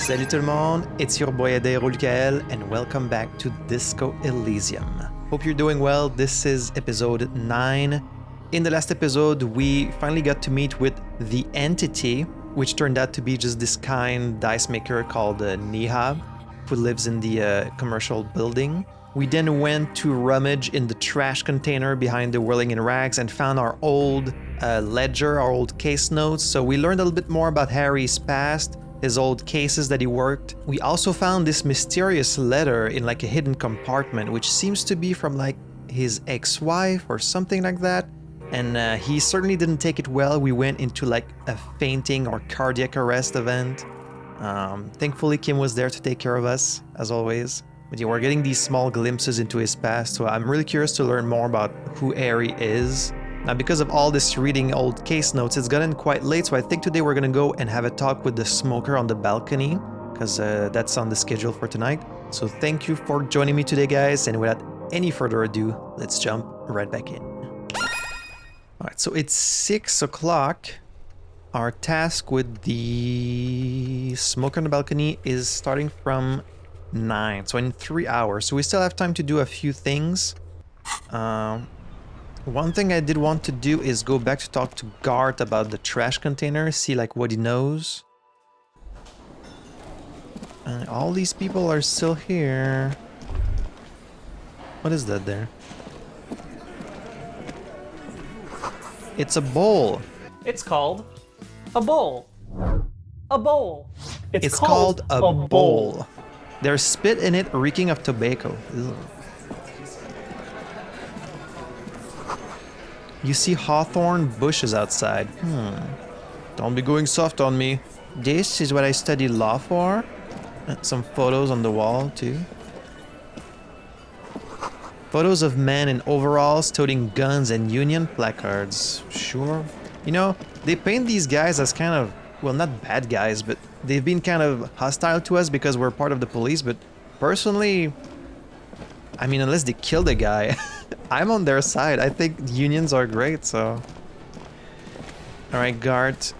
Salut tout le monde, it's your boy Lukael, and welcome back to Disco Elysium. Hope you're doing well. This is episode 9. In the last episode, we finally got to meet with the entity, which turned out to be just this kind dice maker called Nihab, who lives in the commercial building. We then went to rummage in the trash container behind the Whirling in Rags and found our old ledger, our old case notes. So we learned a little bit more about Harry's past, his old cases that he worked. We also found this mysterious letter in like a hidden compartment, which seems to be from like his ex-wife or something like that. And he certainly didn't take it well. We went into like a fainting or cardiac arrest event. Thankfully, Kim was there to take care of us, as always. But yeah, we're getting these small glimpses into his past, so I'm really curious to learn more about who Harry is. Now, because of all this reading old case notes, it's gotten quite late, so I think today we're gonna go and have a talk with the smoker on the balcony, because that's on the schedule for tonight. So thank you for joining me today, guys, and without any further ado, let's jump right back in. Alright, so it's 6 o'clock. Our task with the smoker on the balcony is starting from 9, so in 3 hours. So we still have time to do a few things. One thing I did want to do is go back to talk to Gart about the trash container, see like what he knows. All these people are still here. What is that there? It's a bowl. It's called a bowl. A bowl. It's called a bowl. There's spit in it reeking of tobacco. Ugh. You see hawthorn bushes outside. Don't be going soft on me. This is what I studied law for. Some photos on the wall too. Photos of men in overalls toting guns and union placards. Sure. You know, they paint these guys as kind of, well, not bad guys, but they've been kind of hostile to us because we're part of the police. But personally, I mean, unless they kill the guy, I'm on their side. I think unions are great, so. Alright, Gart.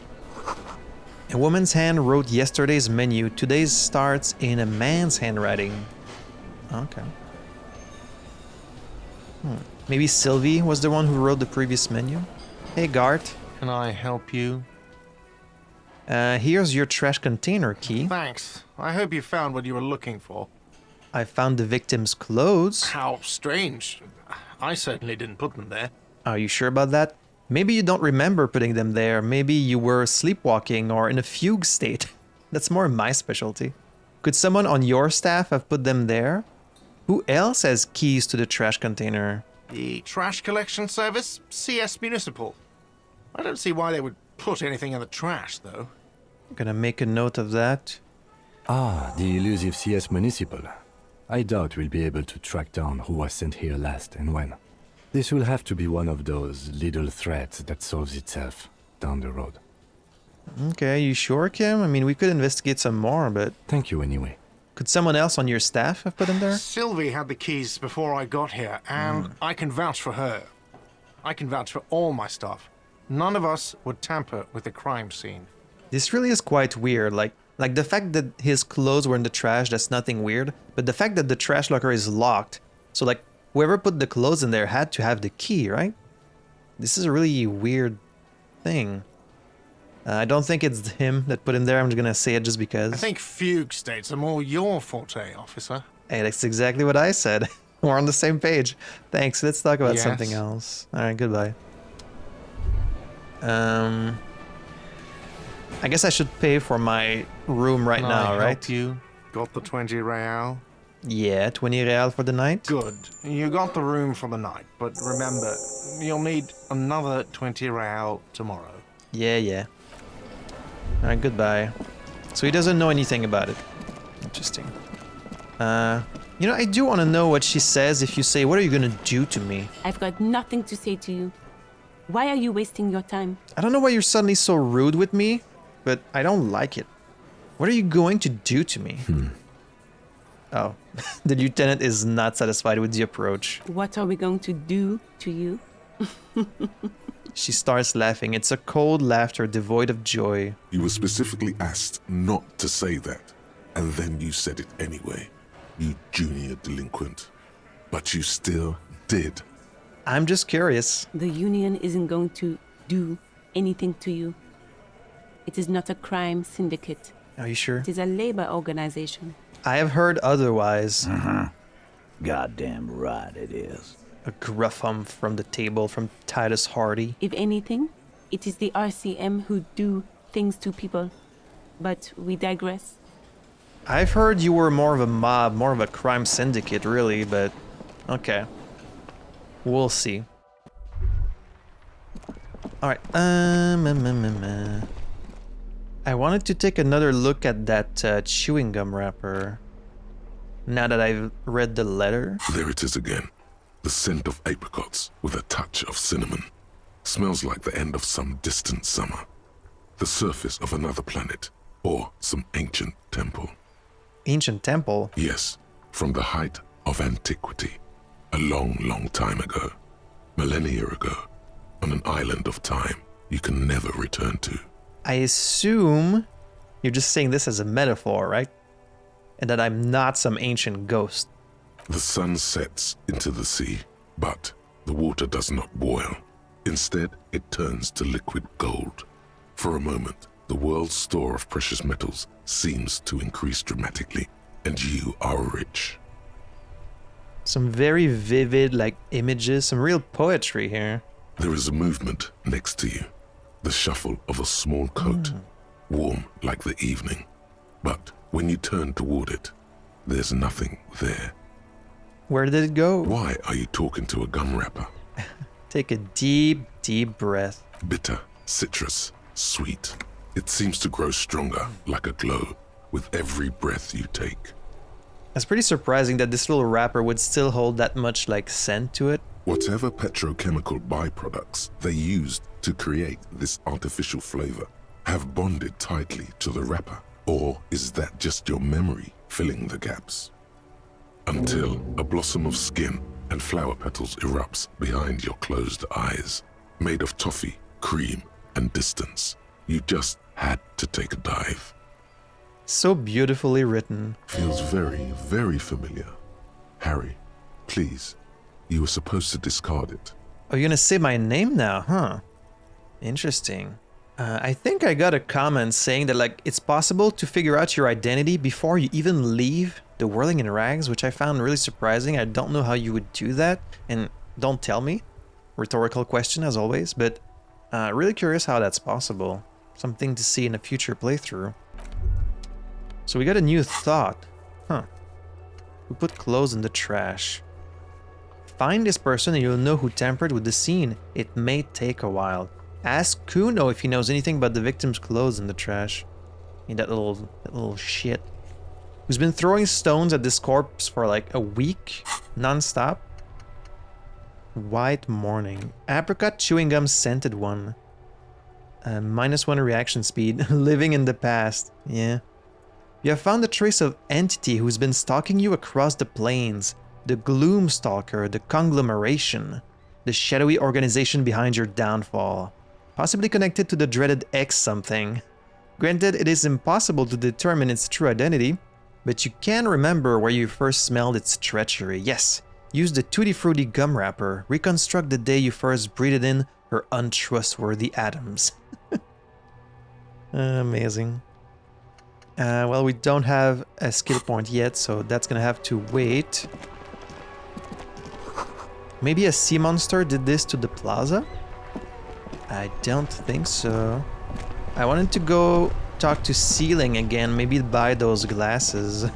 A woman's hand wrote yesterday's menu. Today's starts in a man's handwriting. Okay. Maybe Sylvie was the one who wrote the previous menu. Hey, Gart. Can I help you? Here's your trash container key. Thanks. I hope you found what you were looking for. I found the victim's clothes. How strange. I certainly didn't put them there. Are you sure about that? Maybe you don't remember putting them there. Maybe you were sleepwalking or in a fugue state. That's more my specialty. Could someone on your staff have put them there? Who else has keys to the trash container? The trash collection service? CS Municipal. I don't see why they would put anything in the trash, though. I'm gonna make a note of that. Ah, the elusive CS Municipal. I doubt we'll be able to track down who was sent here last and when. This will have to be one of those little threats that solves itself down the road. Okay, you sure, Kim? I mean, we could investigate some more, but... Thank you anyway. Could someone else on your staff have put them there? Sylvie had the keys before I got here, and I can vouch for her. I can vouch for all my staff. None of us would tamper with the crime scene. This really is quite weird. Like the fact that his clothes were in the trash, that's nothing weird. But the fact that the trash locker is locked, so like whoever put the clothes in there had to have the key, right? This is a really weird thing. I don't think it's him that put him there. I'm just gonna say it just because. I think fugue states are more your forte, officer. Hey, that's exactly what I said. We're on the same page. Thanks. Let's talk about Yes. something else. All right, goodbye. I guess I should pay for my room right Can now, I right? help you? Got the 20 real? Yeah, 20 real for the night. Good. You got the room for the night, but remember, you'll need another 20 real tomorrow. Yeah. All right, goodbye. So he doesn't know anything about it. Interesting. You know, I do want to know what she says if you say, "What are you gonna do to me?" I've got nothing to say to you. Why are you wasting your time? I don't know why you're suddenly so rude with me, but I don't like it. What are you going to do to me? Oh, the lieutenant is not satisfied with the approach. What are we going to do to you? She starts laughing. It's a cold laughter devoid of joy. You were specifically asked not to say that. And then you said it anyway, you junior delinquent. But you still did. I'm just curious. The union isn't going to do anything to you. It is not a crime syndicate. Are you sure? It is a labor organization. I have heard otherwise. Goddamn right it is. A gruff hum from the table from Titus Hardy. If anything, it is the RCM who do things to people. But we digress. I've heard you were more of a mob, more of a crime syndicate, really, but okay. We'll see. Alright, I wanted to take another look at that chewing gum wrapper. Now that I've read the letter. There it is again. The scent of apricots with a touch of cinnamon. Smells like the end of some distant summer. The surface of another planet, or some ancient temple. Ancient temple? Yes, from the height of antiquity. A long, long time ago. Millennia ago. On an island of time you can never return to. I assume you're just saying this as a metaphor, right? And that I'm not some ancient ghost. The sun sets into the sea, but the water does not boil. Instead, it turns to liquid gold. For a moment, the world's store of precious metals seems to increase dramatically, and you are rich. Some very vivid, images, some real poetry here. There is a movement next to you. The shuffle of a small coat, warm like the evening. But when you turn toward it, there's nothing there. Where did it go? Why are you talking to a gum wrapper? Take a deep, deep breath. Bitter, citrus, sweet. It seems to grow stronger, like a glow, with every breath you take. It's pretty surprising that this little wrapper would still hold that much, scent to it. Whatever petrochemical byproducts they used to create this artificial flavor have bonded tightly to the wrapper. Or is that just your memory filling the gaps? Until a blossom of skin and flower petals erupts behind your closed eyes, made of toffee, cream, and distance. You just had to take a dive. So beautifully written. Feels very, very familiar. Harry, please, you were supposed to discard it. Oh, you're gonna say my name now, huh? Interesting. I think I got a comment saying that it's possible to figure out your identity before you even leave the Whirling in Rags, which I found really surprising. I don't know how you would do that, and don't tell me. Rhetorical question as always, but really curious how that's possible. Something to see in a future playthrough. So we got a new thought. Huh. We put clothes in the trash. Find this person and you'll know who tampered with the scene. It may take a while. Ask Kuno if he knows anything about the victim's clothes in the trash. I mean, that little shit. Who's been throwing stones at this corpse for a week, non-stop? White morning. Apricot chewing gum scented one. -1 reaction speed. Living in the past. Yeah. You have found a trace of entity who's been stalking you across the plains. The Gloom Stalker, the conglomeration. The shadowy organization behind your downfall. Possibly connected to the dreaded X something. Granted, it is impossible to determine its true identity, but you can remember where you first smelled its treachery. Yes, use the Tutti Frutti gum wrapper. Reconstruct the day you first breathed in her untrustworthy atoms. Amazing. Well, we don't have a skill point yet, so that's gonna have to wait. Maybe a sea monster did this to the plaza? I don't think so. I wanted to go talk to Ceiling again, maybe buy those glasses.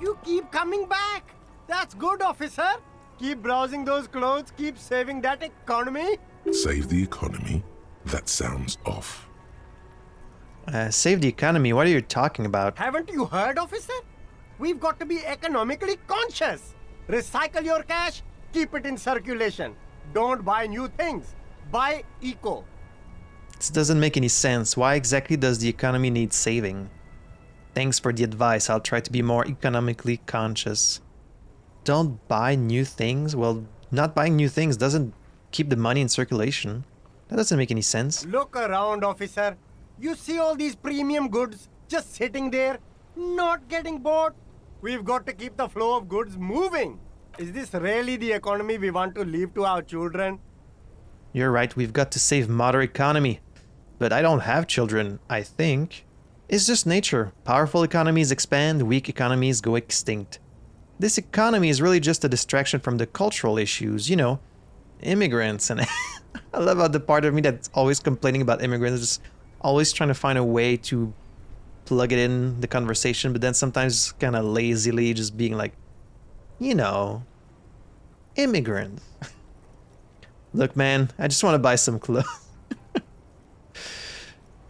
You keep coming back. That's good, officer. Keep browsing those clothes, keep saving that economy. Save the economy? That sounds off. Save the economy, what are you talking about? Haven't you heard, officer? We've got to be economically conscious. Recycle your cash, keep it in circulation. Don't buy new things. Buy eco. This doesn't make any sense. Why exactly does the economy need saving? Thanks for the advice. I'll try to be more economically conscious. Don't buy new things? Well, not buying new things doesn't keep the money in circulation. That doesn't make any sense. Look around, officer. You see all these premium goods just sitting there, not getting bought? We've got to keep the flow of goods moving. Is this really the economy we want to leave to our children? You're right, we've got to save modern economy. But I don't have children, I think. It's just nature. Powerful economies expand, weak economies go extinct. This economy is really just a distraction from the cultural issues, you know, immigrants. And I love how the part of me that's always complaining about immigrants is always trying to find a way to plug it in the conversation, but then sometimes kind of lazily just being like, you know, immigrants. Look, man, I just want to buy some clothes.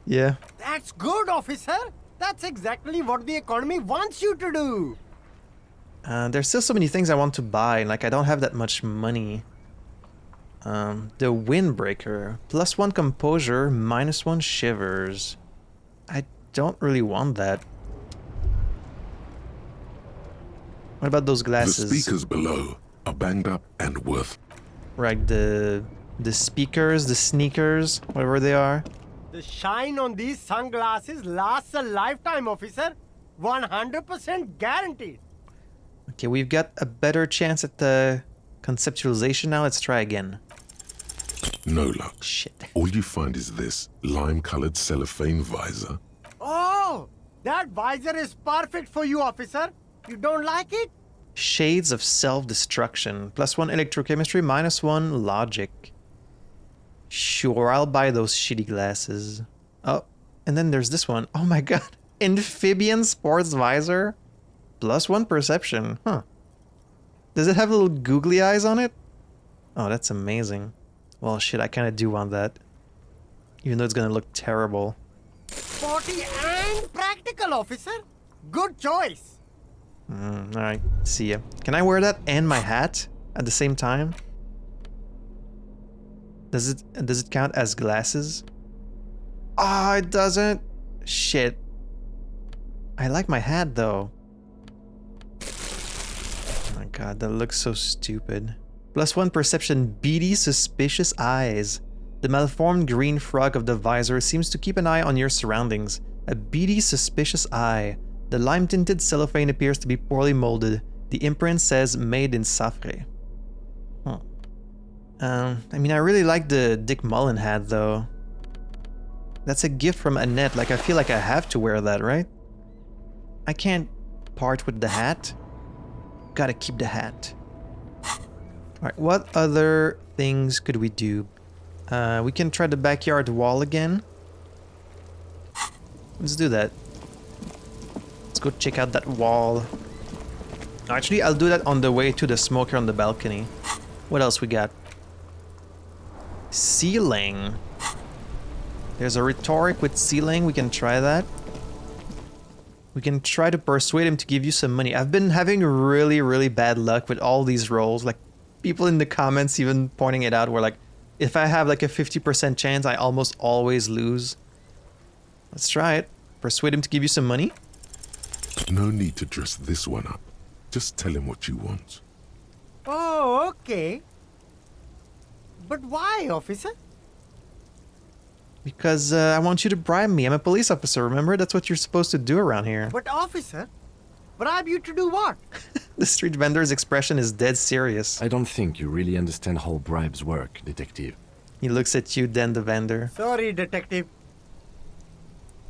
Yeah. That's good, officer. That's exactly what the economy wants you to do. There's still so many things I want to buy, like I don't have that much money. The Windbreaker, +1 composure, -1 shivers. I don't really want that. What about those glasses? The speakers below are banged up and worth. Right, the speakers, the sneakers, whatever they are. The shine on these sunglasses lasts a lifetime, officer. 100% guaranteed. Okay, we've got a better chance at the conceptualization now. Let's try again. No luck. Shit. All you find is this lime-colored cellophane visor. Oh, that visor is perfect for you, officer. You don't like it? Shades of self-destruction. +1 electrochemistry, -1 logic. Sure, I'll buy those shitty glasses. Oh, and then there's this one. Oh my god. Amphibian sports visor? +1 perception. Huh. Does it have little googly eyes on it? Oh, that's amazing. Well, shit, I kind of do want that. Even though it's gonna look terrible. Sporty and practical, officer. Good choice. Alright, see ya. Can I wear that and my hat at the same time? Does it count as glasses? Ah, it doesn't. Shit. I like my hat though. Oh my god, that looks so stupid. +1 perception, beady, suspicious eyes. The malformed green frog of the visor seems to keep an eye on your surroundings. A beady, suspicious eye. The lime-tinted cellophane appears to be poorly molded. The imprint says made in Safre. Huh. I mean, I really like the Dick Mullen hat, though. That's a gift from Annette. Like, I feel like I have to wear that, right? I can't part with the hat. Gotta keep the hat. Alright, what other things could we do? We can try the backyard wall again. Let's do that. Let's go check out that wall. Actually, I'll do that on the way to the smoker on the balcony. What else we got? Ceiling. There's a rhetoric with ceiling. We can try that. We can try to persuade him to give you some money. I've been having really, really bad luck with all these rolls. Like, people in the comments even pointing it out were like, if I have like a 50% chance, I almost always lose. Let's try it. Persuade him to give you some money. No need to dress this one up. Just tell him what you want. Oh, okay. But why, officer? Because I want you to bribe me. I'm a police officer, remember? That's what you're supposed to do around here. But officer, bribe you to do what? The street vendor's expression is dead serious. I don't think you really understand how bribes work, detective. He looks at you, then the vendor. Sorry, detective.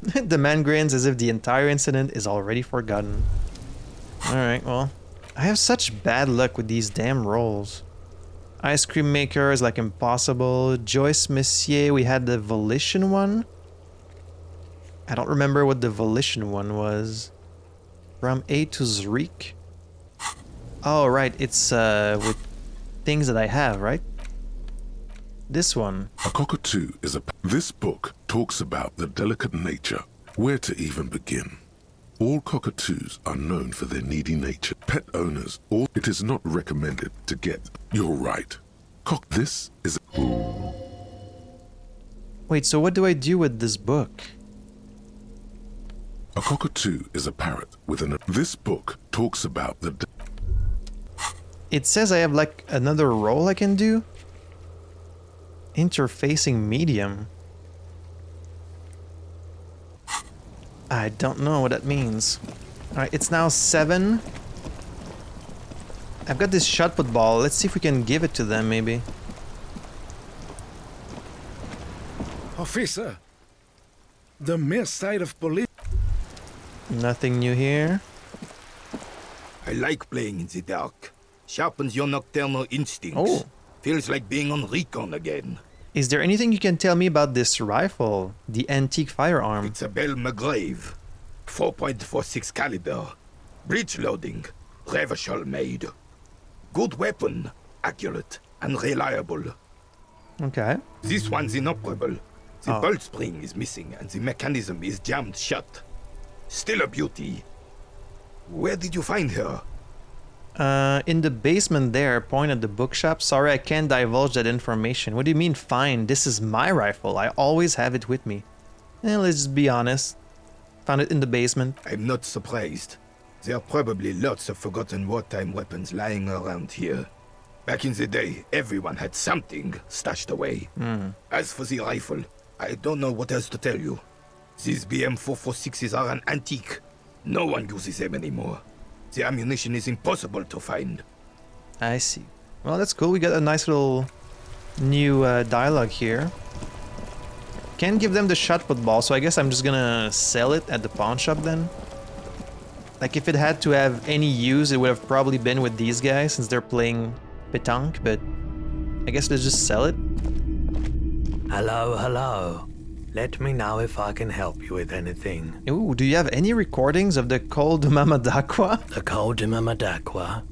The man grins as if the entire incident is already forgotten. Alright, well, I have such bad luck with these damn rolls. Ice cream maker is like impossible. Joyce Messier, we had the volition one. I don't remember what the volition one was. From A to Zurich. Oh, right, it's with things that I have, right? This one. A cockatoo is a... This book talks about the delicate nature. Where to even begin? All cockatoos are known for their needy nature. Pet owners, or it is not recommended to get... You're right. This is... Wait, so what do I do with this book? A cockatoo is a parrot with an... This book talks about the... It says I have like another role I can do? Interfacing medium. I don't know what that means. Alright, it's now 7. I've got this shot put ball. Let's see if we can give it to them, maybe. Officer, the mere sight of police. Nothing new here. I like playing in the dark. Sharpens your nocturnal instincts. Oh. Feels like being on recon again. Is there anything you can tell me about this rifle? The antique firearm. It's a Bell McGrave. 4.46 caliber. Breech loading. Revachol made. Good weapon. Accurate and reliable. Okay. This one's inoperable. The Oh. bolt spring is missing and the mechanism is jammed shut. Still a beauty. Where did you find her? In the basement there, point at the bookshop. Sorry, I can't divulge that information. What do you mean find? This is my rifle. I always have it with me. Let's just be honest. Found it in the basement. I'm not surprised. There are probably lots of forgotten wartime weapons lying around here. Back in the day, everyone had something stashed away. As for the rifle, I don't know what else to tell you. These BM-446s are an antique. No one uses them anymore. The ammunition is impossible to find. I see. Well, that's cool. We got a nice little new dialogue here. Can't give them the shot put ball, so I guess I'm just gonna sell it at the pawn shop then. Like, if it had to have any use, it would have probably been with these guys since they're playing pétanque, but I guess let's just sell it. Hello, hello. Let me know if I can help you with anything. Ooh, do you have any recordings of the Col de Mamadakwa? The Col de Mamadakwa?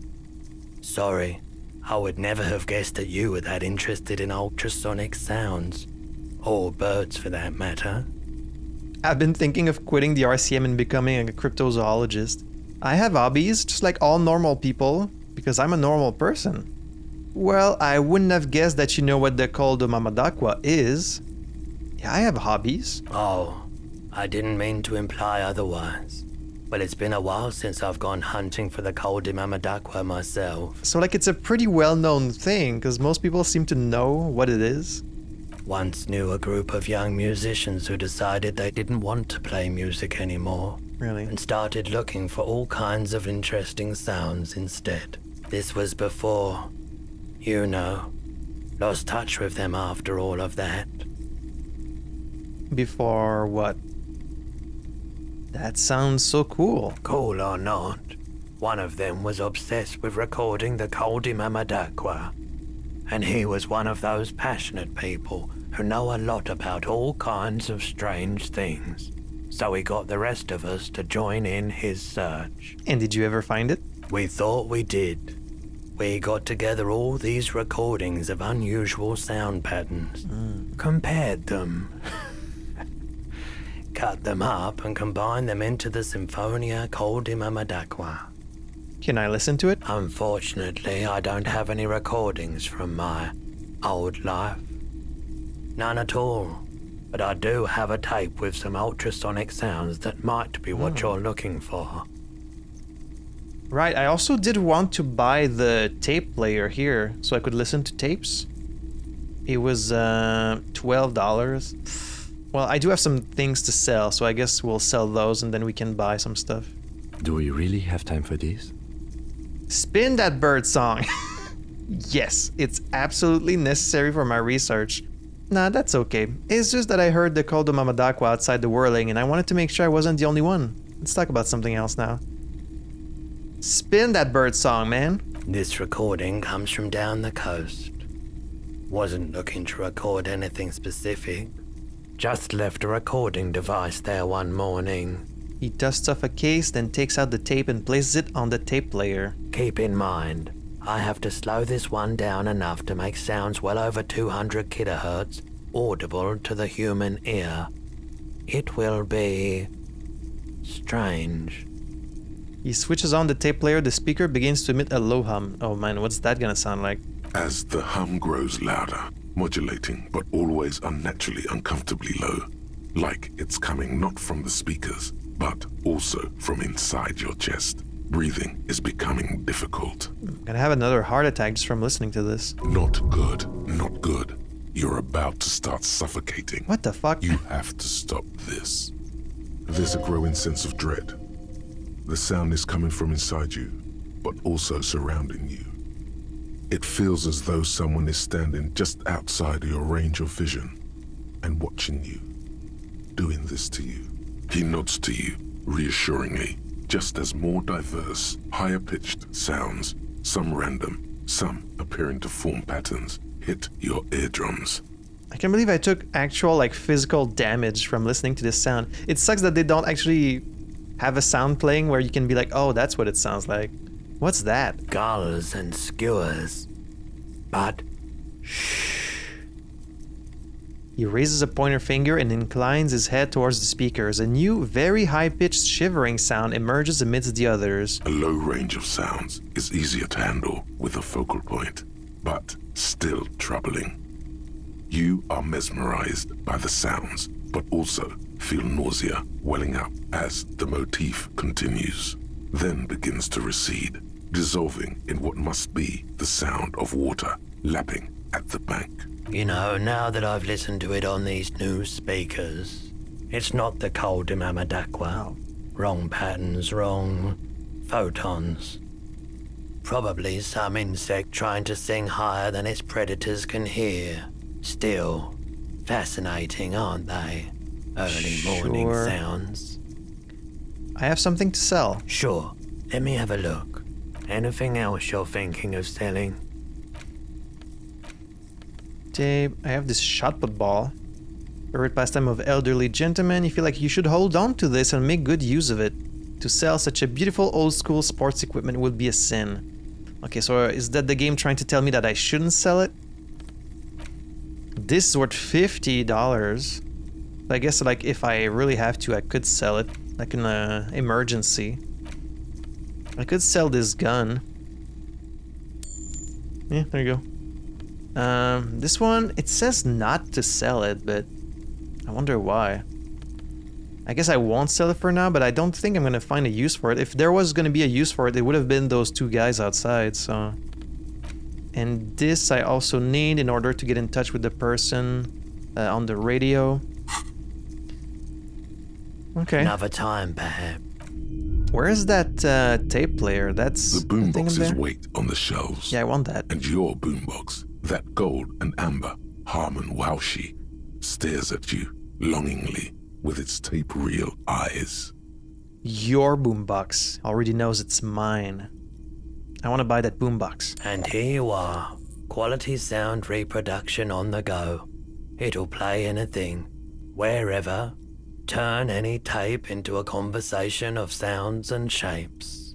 Sorry, I would never have guessed that you were that interested in ultrasonic sounds. Or birds, for that matter. I've been thinking of quitting the RCM and becoming a cryptozoologist. I have hobbies, just like all normal people, because I'm a normal person. Well, I wouldn't have guessed that you know what the Col de Mamadakwa is. Yeah, I have hobbies. Oh, I didn't mean to imply otherwise. But it's been a while since I've gone hunting for the Col de Mamadakwa myself. So, like, it's a pretty well-known thing, because most people seem to know what it is. Once knew a group of young musicians who decided they didn't want to play music anymore. Really? And started looking for all kinds of interesting sounds instead. This was before, you know, lost touch with them after all of that. Before what? That sounds so cool. Cool or not, one of them was obsessed with recording the Col de Mamadakwa. And he was one of those passionate people who know a lot about all kinds of strange things. So he got the rest of us to join in his search. And did you ever find it? We thought we did. We got together all these recordings of unusual sound patterns, compared them, cut them up and combined them into the Symphonia Col de Mamadakwa. Can I listen to it? Unfortunately, I don't have any recordings from my old life. None at all. But I do have a tape with some ultrasonic sounds that might be what you're looking for. Right, I also did want to buy the tape player here so I could listen to tapes. It was $12. Well, I do have some things to sell, so I guess we'll sell those and then we can buy some stuff. Do we really have time for this? Spin that bird song! Yes, it's absolutely necessary for my research. Nah, that's okay. It's just that I heard the Col de Mamadakwa outside the whirling and I wanted to make sure I wasn't the only one. Let's talk about something else now. Spin that bird song, man. This recording comes from down the coast. Wasn't looking to record anything specific. Just left a recording device there one morning. He dusts off a case, then takes out the tape and places it on the tape player. Keep in mind, I have to slow this one down enough to make sounds well over 200 kilohertz audible to the human ear. It will be strange. He switches on the tape player, the speaker begins to emit a low hum. Oh man, what's that gonna sound like? As the hum grows louder, modulating but always unnaturally uncomfortably low, like it's coming not from the speakers, but also from inside your chest. Breathing is becoming difficult. I'm gonna have another heart attack just from listening to this. Not good, not good. you're about to start suffocating. What the fuck? You have to stop this. There's a growing sense of dread. The sound is coming from inside you, but also surrounding you. It feels as though someone is standing just outside your range of vision and watching you, doing this to you. He nods to you, reassuringly, just as more diverse, higher-pitched sounds, some random, some appearing to form patterns, hit your eardrums. I can't believe I took actual, like, physical damage from listening to this sound. It sucks that they don't actually have a sound playing where you can be like, oh, that's what it sounds like. What's that? Gulls and skewers. But He raises a pointer finger and inclines his head towards the speakers. A new, very high-pitched shivering sound emerges amidst the others. A low range of sounds is easier to handle with a focal point, but still troubling. You are mesmerized by the sounds, but also feel nausea welling up as the motif continues, then begins to recede, dissolving in what must be the sound of water lapping at the bank. you know, now that I've listened to it on these new speakers, it's not the Coldem Amadakwa. Wrong patterns, wrong photons. Probably some insect trying to sing higher than its predators can hear. Still, fascinating, aren't they? Early morning Sure. sounds. I have something to sell. Sure, let me have a look. Anything else you're thinking of selling? Tape. I have this shot put ball. Favorite pastime of elderly gentlemen. You feel like you should hold on to this and make good use of it. To sell such a beautiful old school sports equipment would be a sin. Okay, so is that the game trying to tell me that I shouldn't sell it? This is worth $50. I guess like if I really have to, I could sell it. Like in an emergency. I could sell this gun. Yeah, there you go. This one, it says not to sell it, but I wonder why. I guess I won't sell it for now, but I don't think I'm gonna find a use for it. If there was gonna be a use for it, it would have been those two guys outside, so... And this I also need in order to get in touch with the person on the radio. Okay. Another time, perhaps. Where is that tape player? That's The thing in boomboxes there? wait on the shelves. Yeah, I want that. And your boombox, that gold and amber Harmon Waushi, stares at you longingly with its tape reel eyes. Your boombox already knows it's mine. I want to buy that boombox. And here you are. Quality sound reproduction on the go. It'll play anything, wherever. Turn any tape into a conversation of sounds and shapes.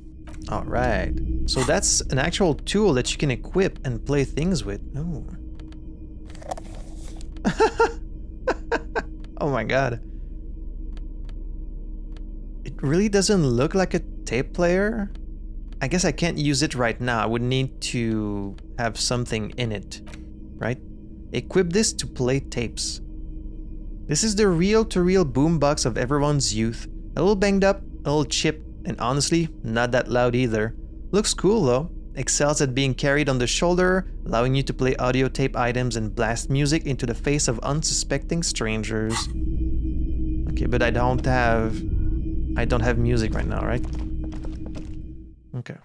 Alright. So that's an actual tool that you can equip and play things with. Oh. Oh my god. It really doesn't look like a tape player. I guess I can't use it right now. I would need to have something in it, right? Equip this to play tapes. This is the reel-to-reel boombox of everyone's youth. A little banged up, a little chipped, and honestly, not that loud either. Looks cool though. Excels at being carried on the shoulder, allowing you to play audio tape items and blast music into the face of unsuspecting strangers. Okay, but I don't have music right now, right? Okay.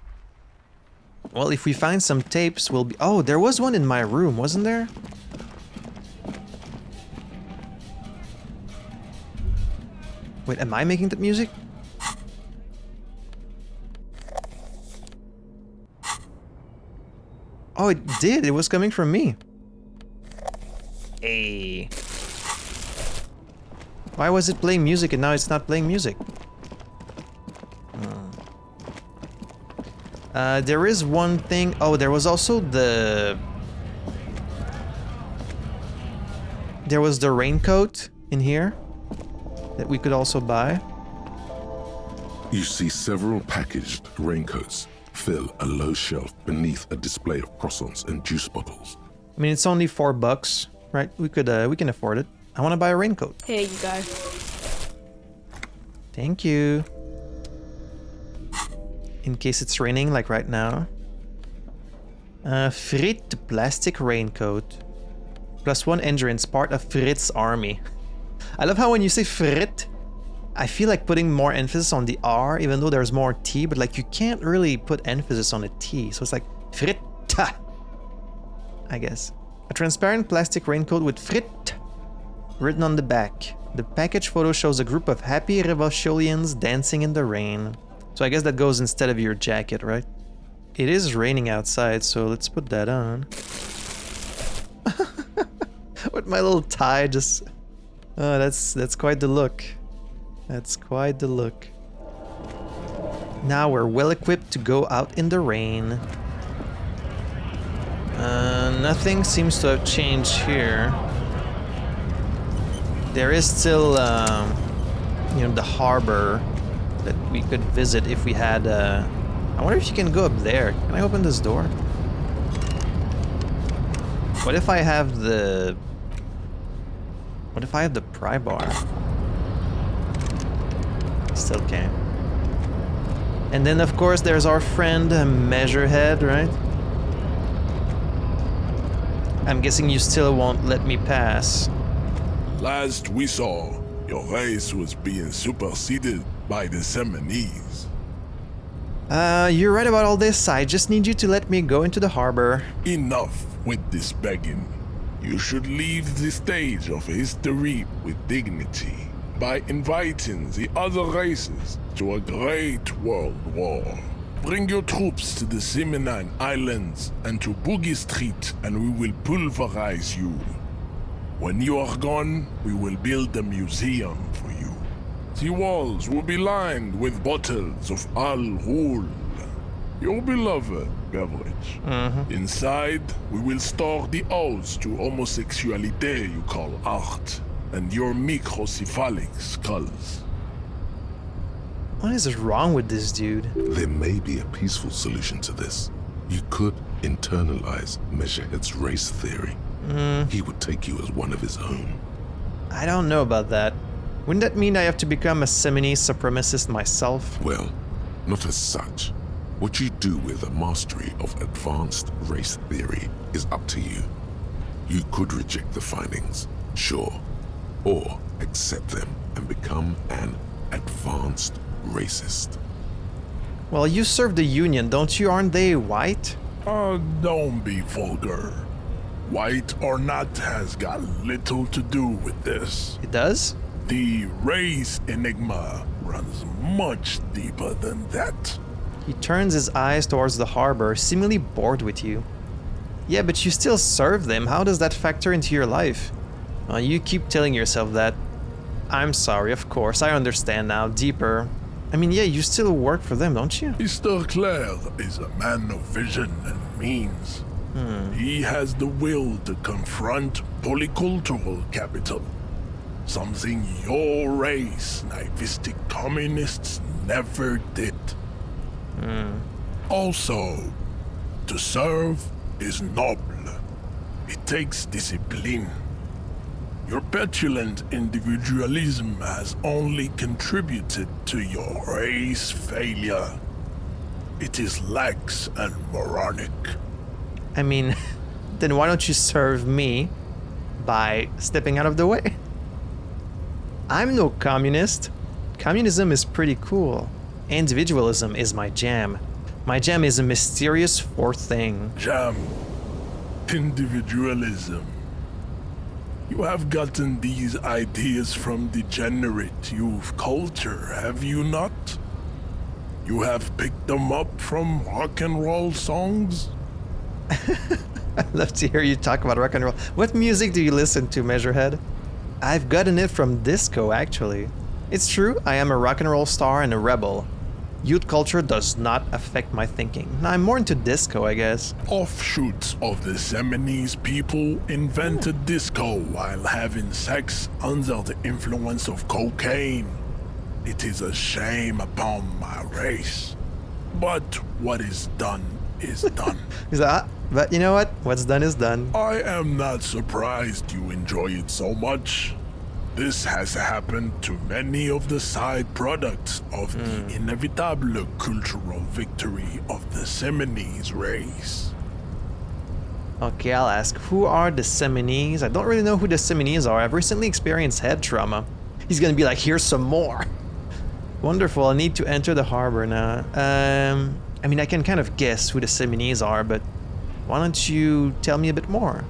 Well, if we find some tapes, we'll be... Oh, there was one in my room, wasn't there? Wait, am I making that music? Oh, it did. It was coming from me. Hey. Why was it playing music and now it's not playing music? There is one thing. Oh, there was also the... There was the raincoat in here that we could also buy. You see several packaged raincoats fill a low shelf beneath a display of croissants and juice bottles. I mean, it's only $4, right? We can afford it. I want to buy a raincoat. Here you go. Thank you. In case it's raining, like right now. Frit plastic raincoat. +1 endurance, part of Fritz's army. I love how when you say Frit, I feel like putting more emphasis on the R, even though there's more T, but like you can't really put emphasis on a T. So it's like Fritta, I guess. A transparent plastic raincoat with Frit written on the back. The package photo shows a group of happy Revacholians dancing in the rain. So I guess that goes instead of your jacket, right? It is raining outside, so let's put that on. With my little tie, just... Oh, that's quite the look. That's quite the look. Now we're well equipped to go out in the rain. Nothing seems to have changed here. There is still, you know, the harbor that we could visit if we had. I wonder if you can go up there. Can I open this door? What if I have the? What if I have the pry bar? Still can't. And then, of course, there's our friend Measurehead, right? I'm guessing you still won't let me pass. Last we saw, your race was being superseded by the Semenese. You're right about all this. I just need you to let me go into the harbor. Enough with this begging. You should leave the stage of history with dignity by inviting the other races to a great world war. Bring your troops to the Semenene Islands and to Boogie Street, and we will pulverize you. When you are gone, we will build a museum for you. The walls will be lined with bottles of Al Ghul, your beloved beverage. Inside, we will store the odes to homosexuality you call art, and your microcephalic skulls. What is wrong with this dude? There may be a peaceful solution to this. You could internalize Measurehead's race theory. He would take you as one of his own. I don't know about that. Wouldn't that mean I have to become a Semenese supremacist myself? Well, not as such. What you do with a mastery of advanced race theory is up to you. You could reject the findings, sure, or accept them and become an advanced racist. Well, you serve the Union, don't you? Aren't they white? Don't be vulgar. White or not has got little to do with this. It does? The race enigma runs much deeper than that. He turns his eyes towards the harbor, seemingly bored with you. Yeah, but you still serve them. How does that factor into your life? You keep telling yourself that. I'm sorry, of course. I understand now, deeper. I mean, yeah, you still work for them, don't you? Mr. Claire is a man of vision and means. He has the will to confront polycultural capital. Something your race, naivistic communists, never did. Also, to serve is noble. It takes discipline. Your petulant individualism has only contributed to your race failure. It is lax and moronic. I mean, then why don't you serve me by stepping out of the way? I'm no communist. Communism is pretty cool. Individualism is my jam. My jam is a mysterious fourth thing. Jam. Individualism. You have gotten these ideas from degenerate youth culture, have you not? You have picked them up from rock and roll songs? I'd love to hear you talk about rock and roll. What music do you listen to, Measurehead? I've gotten it from disco, actually. It's true, I am a rock and roll star and a rebel. Youth culture does not affect my thinking. I'm more into disco, I guess. Offshoots of the Semenese people invented disco while having sex under the influence of cocaine. It is a shame upon my race. But what is done is done. He's like, but you know what? What's done is done. I am not surprised you enjoy it so much. This has happened to many of the side products of the inevitable cultural victory of the Semenese race. Okay, I'll ask. Who are the Semenese? I don't really know who the Semenese are. I've recently experienced head trauma. He's gonna be like, here's some more. Wonderful. I need to enter the harbor now. I mean, I can kind of guess who the Semenese are, but why don't you tell me a bit more?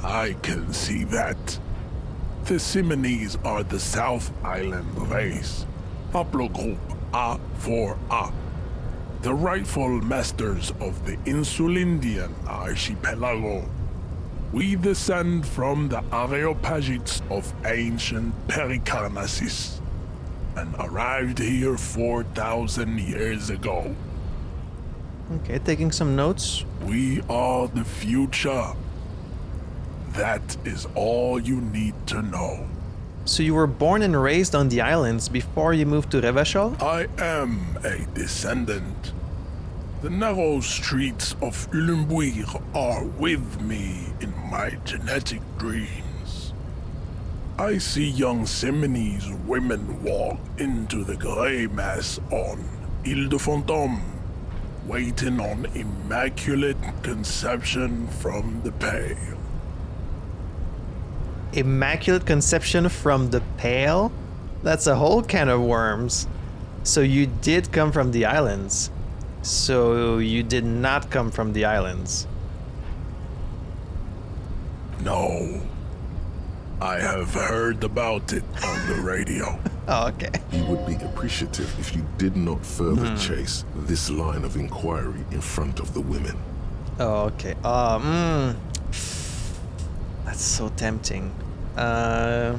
I can see that. The Semenese are the South Island race, haplogroup A4A, the rightful masters of the Insulindian archipelago. We descend from the Areopagites of ancient Pericarnassus and arrived here 4,000 years ago. Okay, taking some notes. We are the future. That is all you need to know. So you were born and raised on the islands before you moved to Revachol? I am a descendant. The narrow streets of Ulumbuir are with me in my genetic dreams. I see young Semenese women walk into the grey mass on Ile de Fantôme, waiting on immaculate conception from the pale. Immaculate conception from the pale? That's a whole can of worms. So you did come from the islands. So you did not come from the islands. No. I have heard about it on the radio. Oh, okay. He would be appreciative if you did not further chase this line of inquiry in front of the women. Oh, okay. That's so tempting. I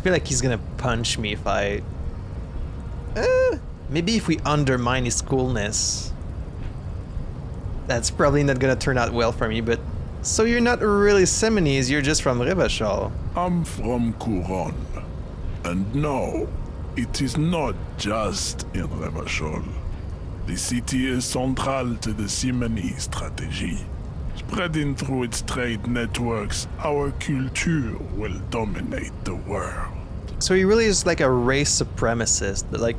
feel like he's gonna punch me if I... maybe if we undermine his coolness. That's probably not gonna turn out well for me, but... So you're not really Semenese, you're just from Revachol. I'm from Couronne. And no, it is not just in Revachol. The city is central to the Semenese strategy. Spreading through its trade networks, our culture will dominate the world. So he really is like a race supremacist. Like,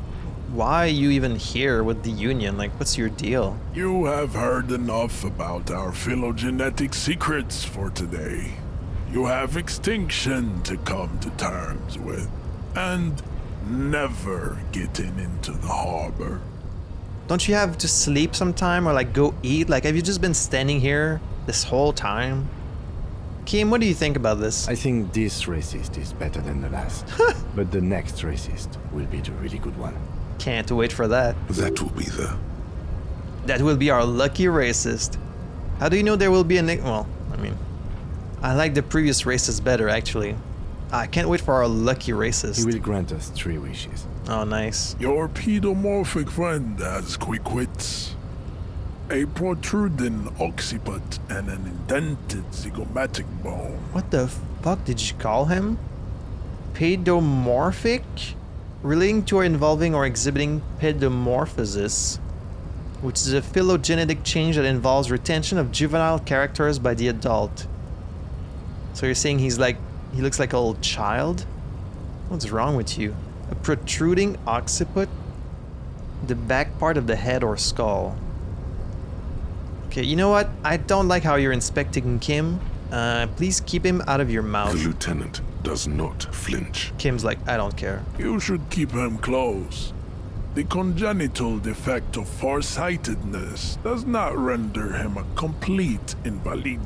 why are you even here with the Union? Like, what's your deal? You have heard enough about our phylogenetic secrets for today. You have extinction to come to terms with, and never getting into the harbor. Don't you have to sleep sometime or like go eat? Like, have you just been standing here this whole time? Kim, what do you think about this? I think this racist is better than the last. But the next racist will be the really good one. Can't wait for that. That will be the... That will be our lucky racist. How do you know there will be a well, I mean, I like the previous racist better, actually. I can't wait for our lucky racist. He will grant us 3 wishes. Oh, nice. Your pedomorphic friend has quick wits. A protruding occiput and an indented zygomatic bone. What the fuck did you call him? Pedomorphic? Relating to or involving or exhibiting pedomorphosis, which is a phylogenetic change that involves retention of juvenile characters by the adult. So you're saying he looks like a little child? What's wrong with you? A protruding occiput? The back part of the head or skull. Okay, you know what? I don't like how you're inspecting Kim. Please keep him out of your mouth. The lieutenant does not flinch. Kim's like, I don't care. You should keep him close. The congenital defect of farsightedness does not render him a complete invalid.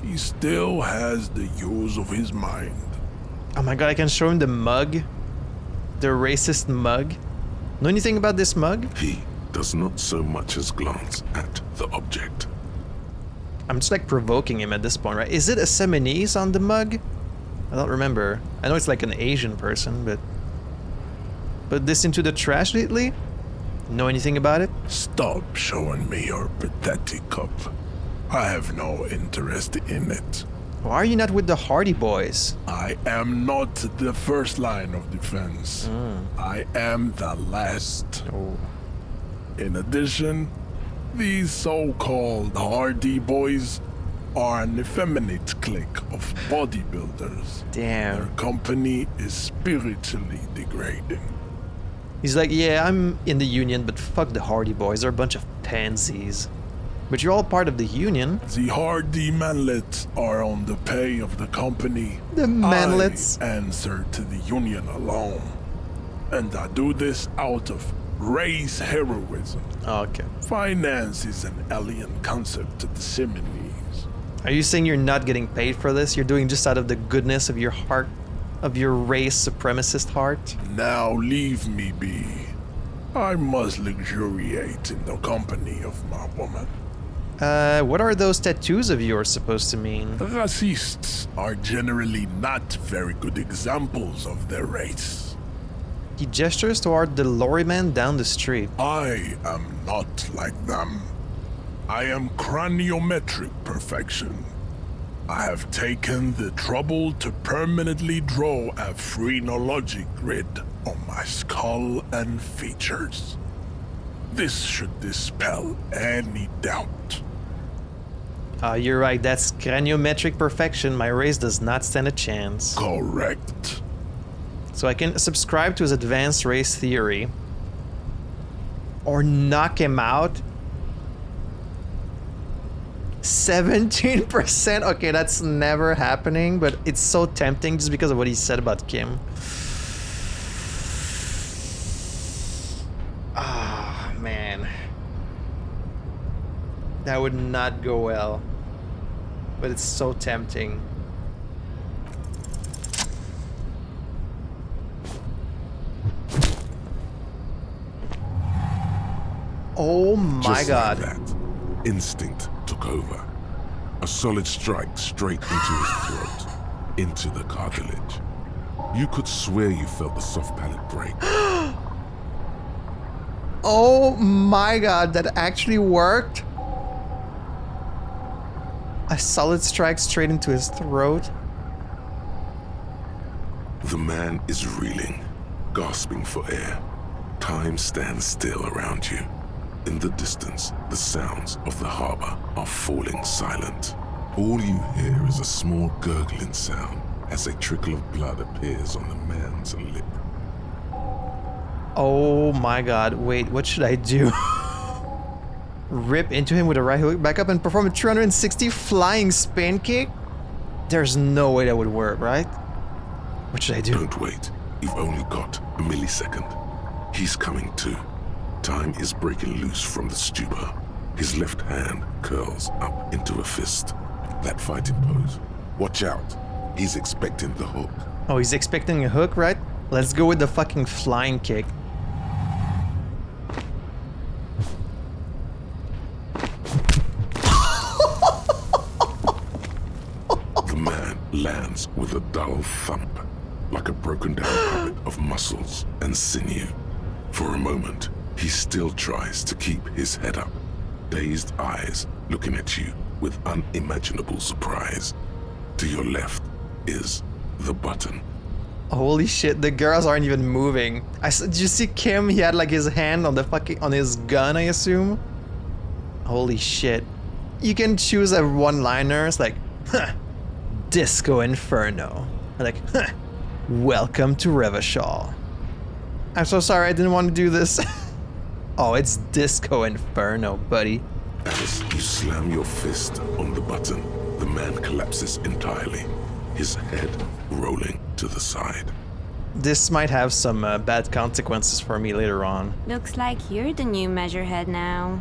He still has the use of his mind. Oh my god, I can show him the mug. The racist mug. Know anything about this mug? He does not so much as glance at the object. I'm just like provoking him at this point, right? Is it a Semenese on the mug? I don't remember. I know it's like an Asian person, but... Put this into the trash lately? Know anything about it? Stop showing me your pathetic cup. I have no interest in it. Why are you not with the Hardy Boys? I am not the first line of defense. I am the last. Oh. In addition, these so-called Hardy Boys are an effeminate clique of bodybuilders. Damn. Their company is spiritually degrading. He's like, yeah, I'm in the Union, but fuck the Hardy Boys. They're a bunch of pansies. But you're all part of the union. The hardy manlets are on the pay of the company. The manlets? I answer to the union alone. And I do this out of race heroism. Okay. Finance is an alien concept to the Semenese. Are you saying you're not getting paid for this? You're doing just out of the goodness of your heart, of your race supremacist heart? Now leave me be. I must luxuriate in the company of my woman. What are those tattoos of yours supposed to mean? Racists are generally not very good examples of their race. He gestures toward the lorryman down the street. I am not like them. I am craniometric perfection. I have taken the trouble to permanently draw a phrenologic grid on my skull and features. This should dispel any doubt. You're right, that's craniometric perfection. My race does not stand a chance. Correct. So I can subscribe to his advanced race theory. Or knock him out. 17%? Okay, that's never happening, but it's so tempting just because of what he said about Kim. Ah, man. That would not go well. But it's so tempting. Oh my Just god. like that, instinct took over. A solid strike straight into his throat, into the cartilage. You could swear you felt the soft palate break. Oh my god, that actually worked? A solid strike straight into his throat? The man is reeling, gasping for air. Time stands still around you. In the distance, the sounds of the harbor are falling silent. All you hear is a small gurgling sound as a trickle of blood appears on the man's lip. Oh my god, wait, what should I do? Rip into him with a right hook, back up and perform a 360 flying spin kick? There's no way that would work, right? What should I do? Don't wait. You've only got a millisecond. He's coming to. Time is breaking loose from the stupor. His left hand curls up into a fist. That fighting pose. Watch out. He's expecting the hook. Oh, he's expecting a hook, right? Let's go with the fucking flying kick. The man lands with a dull thump, like a broken down puppet of muscles and sinew. For a moment, he still tries to keep his head up, dazed eyes looking at you with unimaginable surprise. To your left is the button. Holy shit, the girls aren't even moving. Did you see Kim? He had like his hand on the on his gun, I assume? Holy shit. You can choose a one-liner. It's like, huh, Disco Inferno. Or like, huh, welcome to Revachol. I'm so sorry, I didn't want to do this. Oh, it's Disco Inferno, buddy. As you slam your fist on the button, the man collapses entirely, his head rolling to the side. This might have some bad consequences for me later on. Looks like you're the new Measurehead now.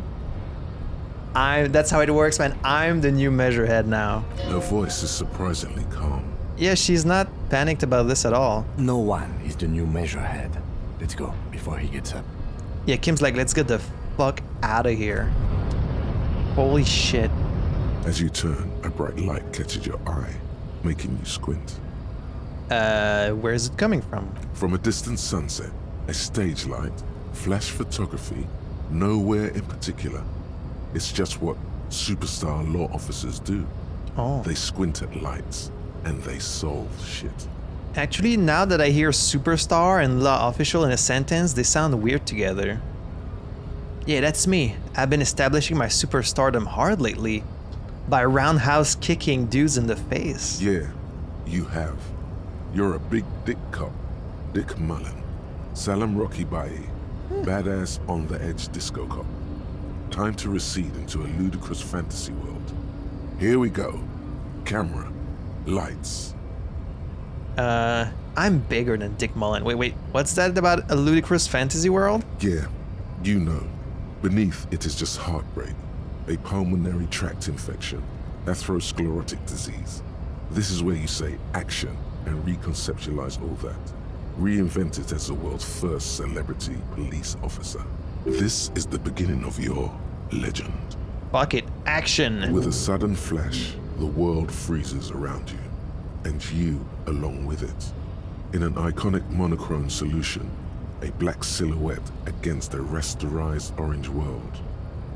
That's how it works, man. I'm the new Measurehead now. Her voice is surprisingly calm. Yeah, she's not panicked about this at all. No one is the new Measurehead. Let's go before he gets up. Yeah, Kim's like, let's get the fuck out of here. Holy shit. As you turn, a bright light catches your eye, making you squint. Where is it coming from? From a distant sunset, a stage light, flash photography, nowhere in particular. It's just what superstar law officers do. Oh. They squint at lights, and they solve shit. Actually, now that I hear superstar and law official in a sentence, they sound weird together. Yeah, that's me. I've been establishing my superstardom hard lately. By roundhouse kicking dudes in the face. Yeah, you have. You're a big dick cop. Dick Mullen. Salam Rocky Bayi. Badass on the edge disco cop. Time to recede into a ludicrous fantasy world. Here we go. Camera. Lights. I'm bigger than Dick Mullen. Wait. What's that about a ludicrous fantasy world? Yeah, you know. Beneath it is just heartbreak, a pulmonary tract infection, atherosclerotic disease. This is where you say action and reconceptualize all that. Reinvent it as the world's first celebrity police officer. This is the beginning of your legend. Fuck it, action! With a sudden flash, the world freezes around you, and you along with it. In an iconic monochrome solution, a black silhouette against a rasterized orange world.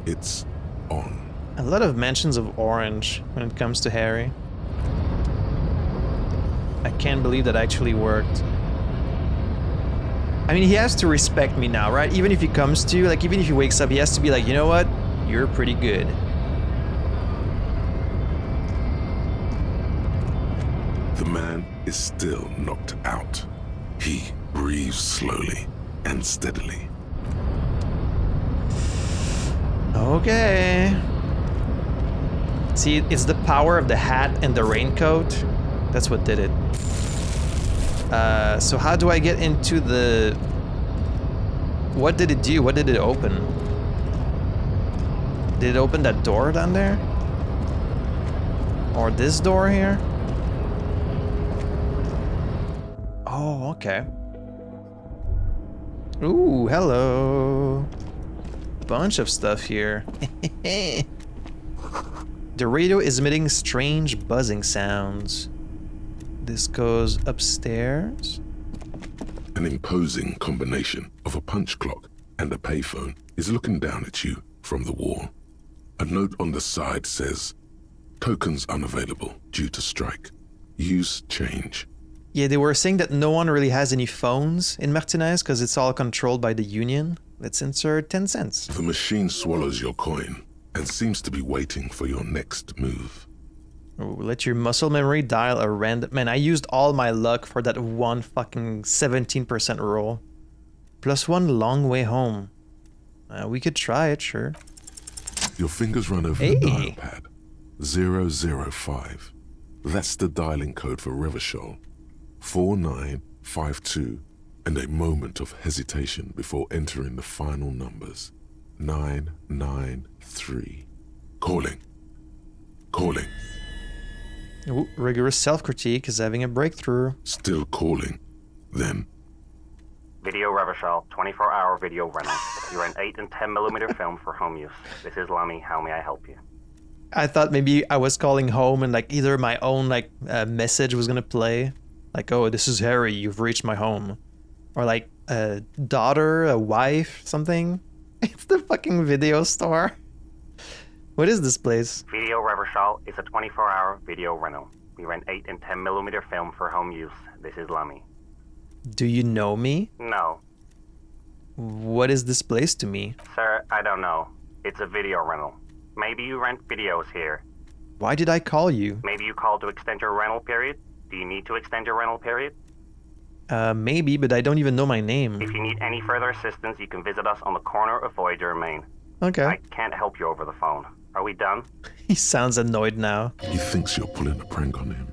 It's on. A lot of mentions of orange when it comes to Harry. I can't believe that actually worked. I mean, he has to respect me now, right? Even if he comes to, like, even if he wakes up, he has to be like, you know what? You're pretty good. The man is still knocked out. He breathes slowly and steadily. Okay. See, it's the power of the hat and the raincoat. That's what did it. So how do I get into the... What did it do? What did it open? Did it open that door down there? Or this door here? Oh, okay. Ooh, hello. Bunch of stuff here. The radio is emitting strange buzzing sounds. This goes upstairs. An imposing combination of a punch clock and a payphone is looking down at you from the wall. A note on the side says, "Tokens unavailable due to strike. Use change." Yeah, they were saying that no one really has any phones in Martinez because it's all controlled by the union. Let's insert 10 cents. The machine swallows your coin and seems to be waiting for your next move. Ooh, let your muscle memory dial a random... Man, I used all my luck for that one fucking 17% roll. +1 long way home. We could try it, sure. Your fingers run over the dial pad. 005. That's the dialing code for Revachol. 4952, and a moment of hesitation before entering the final numbers. 993. Calling. Calling. Ooh, rigorous self-critique is having a breakthrough. Still calling. Then. Video Revachol, 24-hour video rental. You're an 8 and 10mm film for home use. This is Lamy. How may I help you? I thought maybe I was calling home and like either my own like message was gonna play. Like, oh, this is Harry, you've reached my home. Or like a daughter, a wife, something. It's the fucking video store. What is this place? Video Revachol is a 24-hour video rental. We rent 8 and 10mm film for home use. This is Lamy. Do you know me? No. What is this place to me? Sir, I don't know. It's a video rental. Maybe you rent videos here. Why did I call you? Maybe you called to extend your rental period? Do you need to extend your rental period? Maybe, but I don't even know my name. If you need any further assistance, you can visit us on the corner of Voyager and Main. Okay. I can't help you over the phone. Are we done? He sounds annoyed now. He thinks you're pulling a prank on him.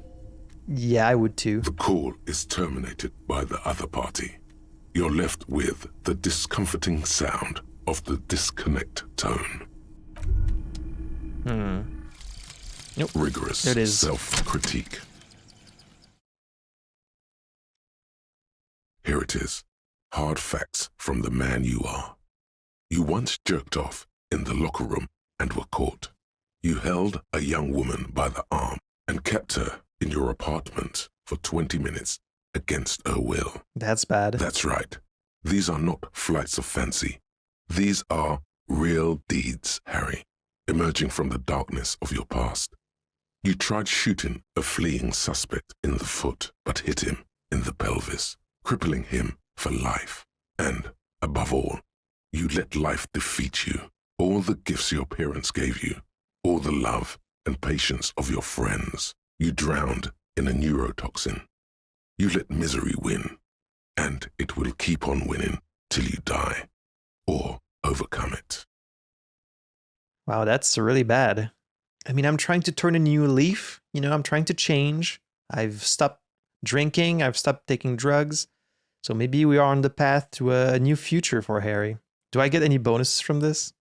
Yeah, I would too. The call is terminated by the other party. You're left with the discomforting sound of the disconnect tone. Nope. Rigorous There it is. self-critique. Here it is. Hard facts from the man you are. You once jerked off in the locker room and were caught. You held a young woman by the arm and kept her in your apartment for 20 minutes against her will. That's bad. That's right. These are not flights of fancy. These are real deeds, Harry, emerging from the darkness of your past. You tried shooting a fleeing suspect in the foot, but hit him in the pelvis, crippling him for life. And, above all, you let life defeat you. All the gifts your parents gave you, all the love and patience of your friends, you drowned in a neurotoxin. You let misery win, and it will keep on winning till you die, or overcome it. Wow, that's really bad. I mean, I'm trying to turn a new leaf. I'm trying to change. I've stopped drinking. I've stopped taking drugs. So maybe we are on the path to a new future for Harry. Do I get any bonuses from this?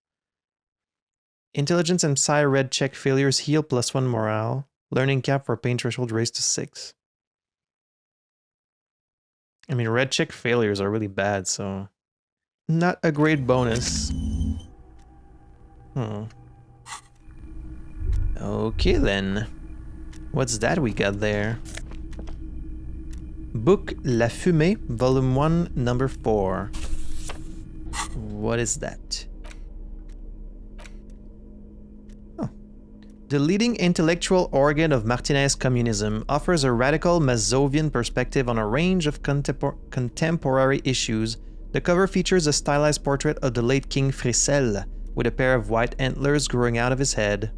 Intelligence and Psi Red check failures heal +1 morale. Learning cap for pain threshold raised to 6. I mean, red check failures are really bad, so not a great bonus. Okay then. What's that we got there? Book La Fumée, Volume 1, Number 4. What is that? Oh. The leading intellectual organ of Martinez communism offers a radical Mazovian perspective on a range of contemporary issues. The cover features a stylized portrait of the late King Fricelle, with a pair of white antlers growing out of his head.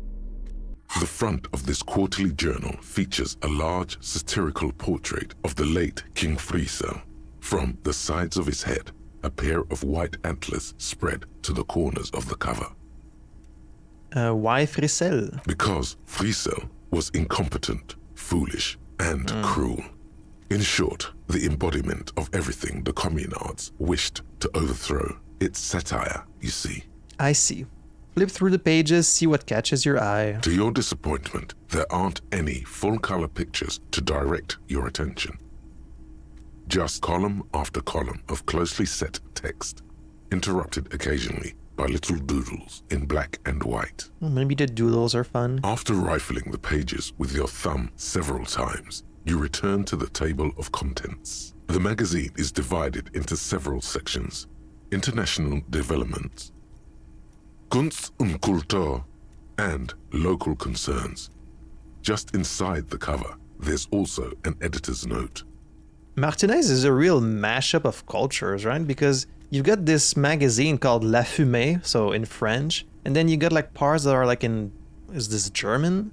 The front of this quarterly journal features a large satirical portrait of the late King Fricelle. From the sides of his head, a pair of white antlers spread to the corners of the cover. Why Fricelle? Because Fricelle was incompetent, foolish, and cruel. In short, the embodiment of everything the communards wished to overthrow. It's satire, you see. I see. Flip through the pages, see what catches your eye. To your disappointment, there aren't any full-color pictures to direct your attention. Just column after column of closely set text, interrupted occasionally by little doodles in black and white. Well, maybe the doodles are fun. After rifling the pages with your thumb several times, you return to the table of contents. The magazine is divided into several sections. International developments, Kunst und Kultur, and local concerns. Just inside the cover, there's also an editor's note. Martinez is a real mashup of cultures, right? Because you've got this magazine called La Fumée, so in French, and then you got like parts that are like is this German?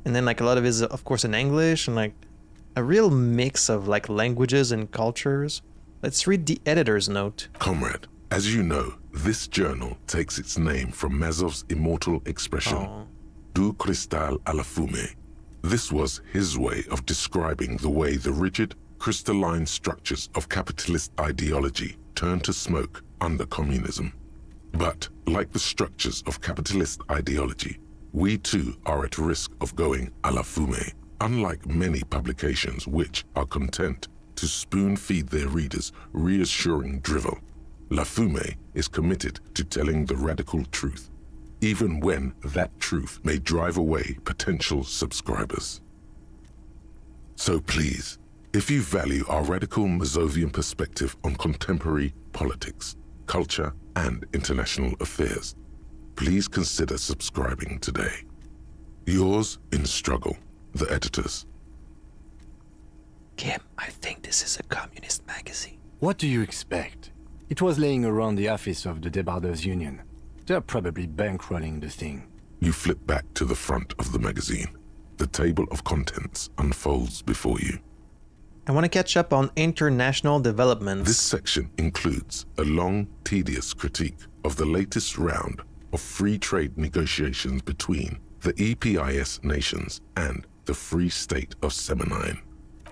And then like a lot of it is of course in English, and like a real mix of like languages and cultures. Let's read the editor's note. Comrade, as you know, this journal takes its name from Mazov's immortal expression, Du cristal à la fumée. This was his way of describing the way the rigid, crystalline structures of capitalist ideology turn to smoke under communism. But, like the structures of capitalist ideology, we too are at risk of going à la fumée, unlike many publications which are content to spoon-feed their readers reassuring drivel. La Fumée is committed to telling the radical truth, even when that truth may drive away potential subscribers. So please, if you value our radical Mazovian perspective on contemporary politics, culture, and international affairs, please consider subscribing today. Yours in struggle, the editors. Kim, I think this is a communist magazine. What do you expect? It was laying around the office of the Debarders Union. They're probably bankrolling the thing. You flip back to the front of the magazine. The table of contents unfolds before you. I want to catch up on international developments. This section includes a long, tedious critique of the latest round of free trade negotiations between the EPIS nations and the Free State of Semenene.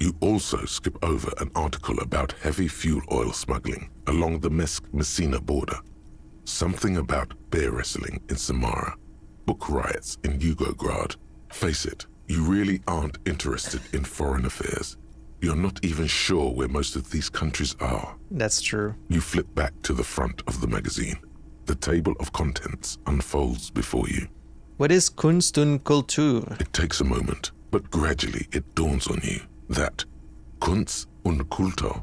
You also skip over an article about heavy fuel oil smuggling along the Messina border, something about bear wrestling in Samara, book riots in Yugograd. Face it, you really aren't interested in foreign affairs. You're not even sure where most of these countries are. That's true. You flip back to the front of the magazine. The table of contents unfolds before you. What is Kunst und Kultur? It takes a moment, but gradually it dawns on you that Kunst und Kultur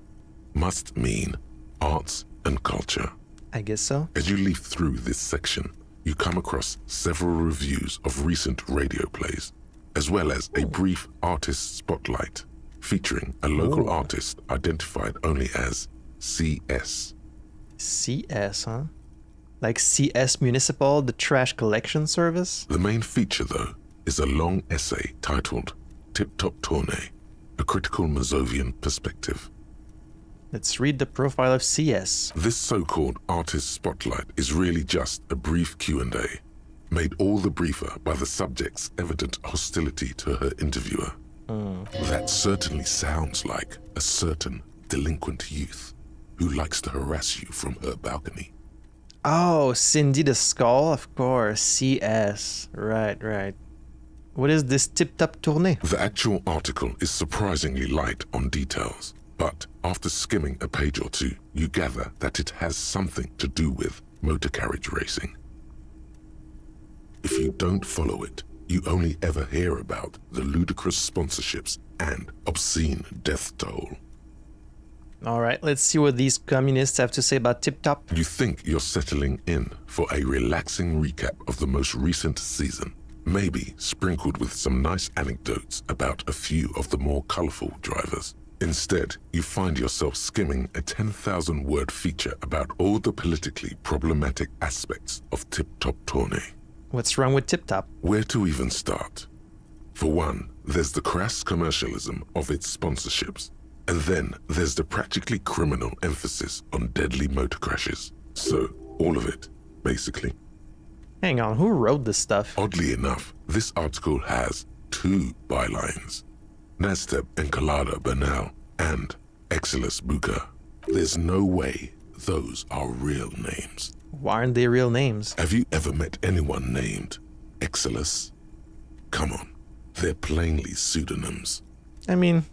must mean arts and culture. I guess so. As you leaf through this section, you come across several reviews of recent radio plays, as well as a brief artist spotlight featuring a local artist identified only as CS. CS, huh? Like CS Municipal, the trash collection service? The main feature, though, is a long essay titled Tip Top Tournée, a critical Mazovian perspective. Let's read the profile of CS. This so-called artist spotlight is really just a brief Q&A. made all the briefer by the subject's evident hostility to her interviewer. That certainly sounds like a certain delinquent youth who likes to harass you from her balcony. Oh, Cindy the Skull, of course. CS. Right. What is this tip-top tournée? The actual article is surprisingly light on details, but after skimming a page or two, you gather that it has something to do with motor carriage racing. If you don't follow it, you only ever hear about the ludicrous sponsorships and obscene death toll. Alright, let's see what these communists have to say about tip-top. You think you're settling in for a relaxing recap of the most recent season, maybe sprinkled with some nice anecdotes about a few of the more colorful drivers. Instead, you find yourself skimming a 10,000-word feature about all the politically problematic aspects of Tip-Top Tournée. What's wrong with Tip-Top? Where to even start? For one, there's the crass commercialism of its sponsorships. And then there's the practically criminal emphasis on deadly motor crashes. So, all of it, basically. Hang on, who wrote this stuff? Oddly enough, this article has 2 bylines. Nasteb Encolada Bernal and Exilus Buka. There's no way those are real names. Why aren't they real names? Have you ever met anyone named Exilus? Come on, they're plainly pseudonyms. I mean,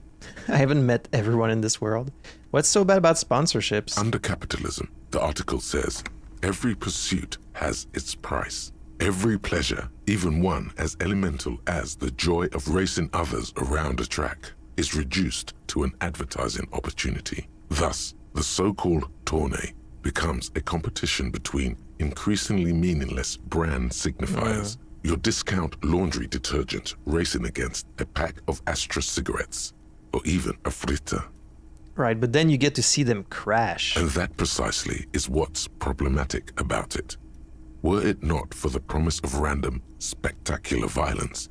I haven't met everyone in this world. What's so bad about sponsorships? Under capitalism, the article says, every pursuit has its price. Every pleasure, even one as elemental as the joy of racing others around a track, is reduced to an advertising opportunity. Thus, the so-called tournée becomes a competition between increasingly meaningless brand signifiers. Your discount laundry detergent racing against a pack of Astra cigarettes, or even a fritter. Right, but then you get to see them crash. And that precisely is what's problematic about it. Were it not for the promise of random, spectacular violence,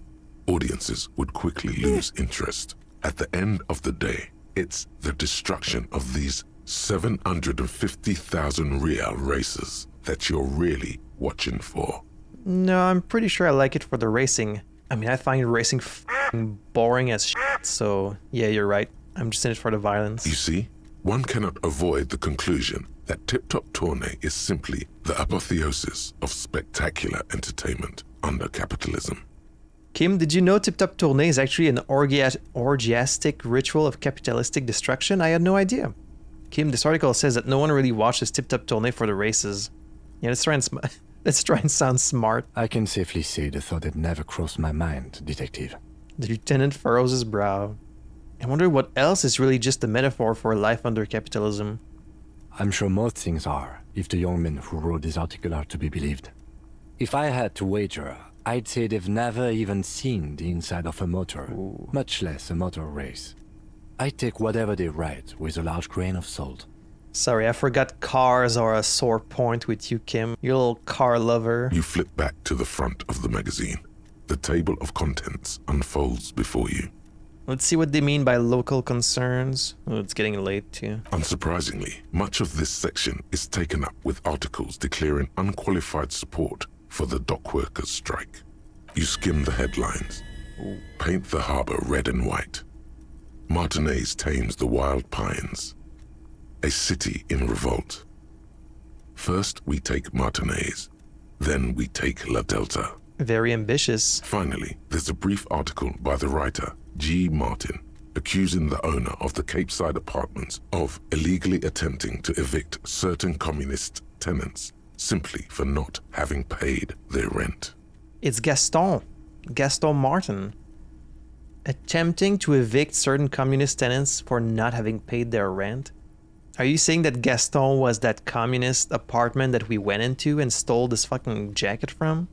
audiences would quickly lose interest. At the end of the day, it's the destruction of these 750,000 real races that you're really watching for. No, I'm pretty sure I like it for the racing. I mean, I find racing f***ing boring as shit, so yeah, you're right. I'm just in it for the violence. You see, one cannot avoid the conclusion that Tip-Top Tournée is simply the apotheosis of spectacular entertainment under capitalism. Kim, did you know Tip-Top Tournée is actually an orgiastic ritual of capitalistic destruction? I had no idea. Kim, this article says that no one really watches Tip-Top Tournée for the races. Yeah, let's try and sound smart. I can safely say the thought had never crossed my mind, Detective. The lieutenant furrows his brow. I wonder what else is really just a metaphor for life under capitalism. I'm sure most things are, if the young men who wrote this article are to be believed. If I had to wager, I'd say they've never even seen the inside of a motor, much less a motor race. I'd take whatever they write with a large grain of salt. Sorry, I forgot cars are a sore point with you, Kim. You little car lover. You flip back to the front of the magazine. The table of contents unfolds before you. Let's see what they mean by local concerns. Oh, it's getting late too. Unsurprisingly, much of this section is taken up with articles declaring unqualified support for the dock workers' strike. You skim the headlines. Paint the harbour red and white. Martinez tames the wild pines. A city in revolt. First we take Martinez, then we take La Delta. Very ambitious. Finally, there's a brief article by the writer, G. Martin, accusing the owner of the Capeside apartments of illegally attempting to evict certain communist tenants simply for not having paid their rent. It's Gaston Martin. Attempting to evict certain communist tenants for not having paid their rent? Are you saying that Gaston was that communist apartment that we went into and stole this fucking jacket from?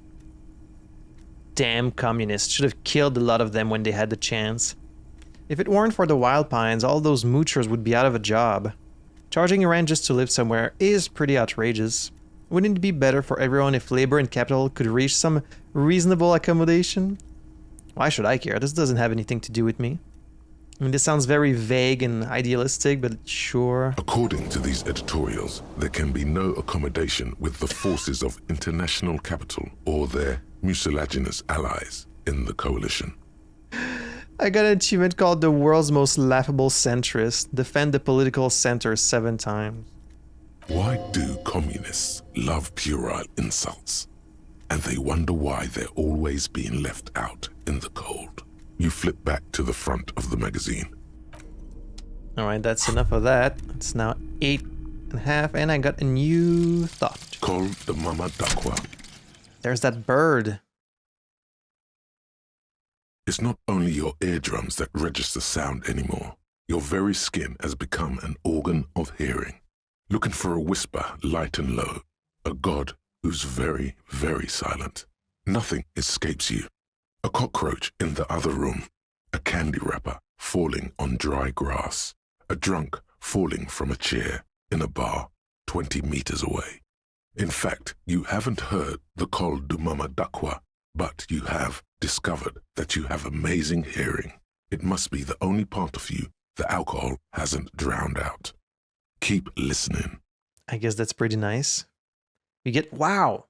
Damn communists, should have killed a lot of them when they had the chance. If it weren't for the Wild Pines, all those moochers would be out of a job. Charging rent just to live somewhere is pretty outrageous. Wouldn't it be better for everyone if labor and capital could reach some reasonable accommodation? Why should I care? This doesn't have anything to do with me. I mean, this sounds very vague and idealistic, but sure. According to these editorials, there can be no accommodation with the forces of international capital or their mucilaginous allies in the coalition. I got an achievement called the world's most laughable centrist. Defend the political center 7 times. Why do communists love puerile insults? And they wonder why they're always being left out in the cold. You flip back to the front of the magazine. Alright, that's enough of that. It's now 8.5, and I got a new thought. Call the Mama Dakwa. There's that bird. It's not only your eardrums that register sound anymore. Your very skin has become an organ of hearing. Looking for a whisper, light and low. A god who's very, very silent. Nothing escapes you. A cockroach in the other room. A candy wrapper falling on dry grass. A drunk falling from a chair in a bar 20 meters away. In fact, you haven't heard the Col du Mama Dakwa, but you have discovered that you have amazing hearing. It must be the only part of you the alcohol hasn't drowned out. Keep listening. I guess that's pretty nice. We get, wow.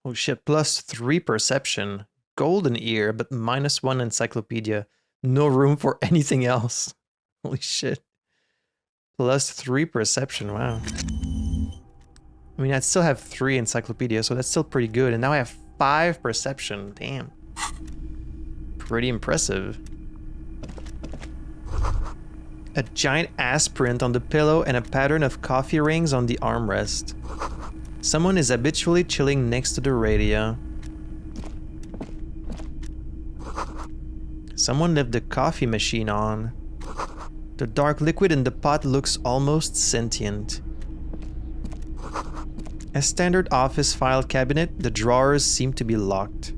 Oh shit, +3 perception. Golden ear, but -1 encyclopedia. No room for anything else. Holy shit. +3 perception, wow. I mean, I'd still have 3 encyclopedia, so that's still pretty good. And now I have 5 perception. Damn. Pretty impressive. A giant ass print on the pillow and a pattern of coffee rings on the armrest. Someone is habitually chilling next to the radio. Someone left the coffee machine on. The dark liquid in the pot looks almost sentient. A standard office file cabinet, the drawers seem to be locked.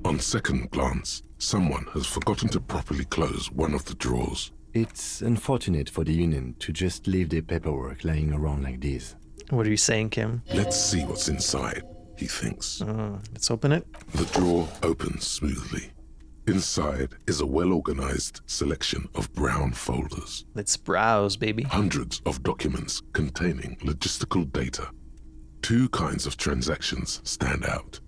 On second glance, someone has forgotten to properly close one of the drawers. It's unfortunate for the Union to just leave their paperwork lying around like this. What are you saying, Kim? Let's see what's inside, he thinks. Let's open it. The drawer opens smoothly. Inside is a well-organized selection of brown folders. Let's browse, baby. Hundreds of documents containing logistical data. 2 kinds of transactions stand out.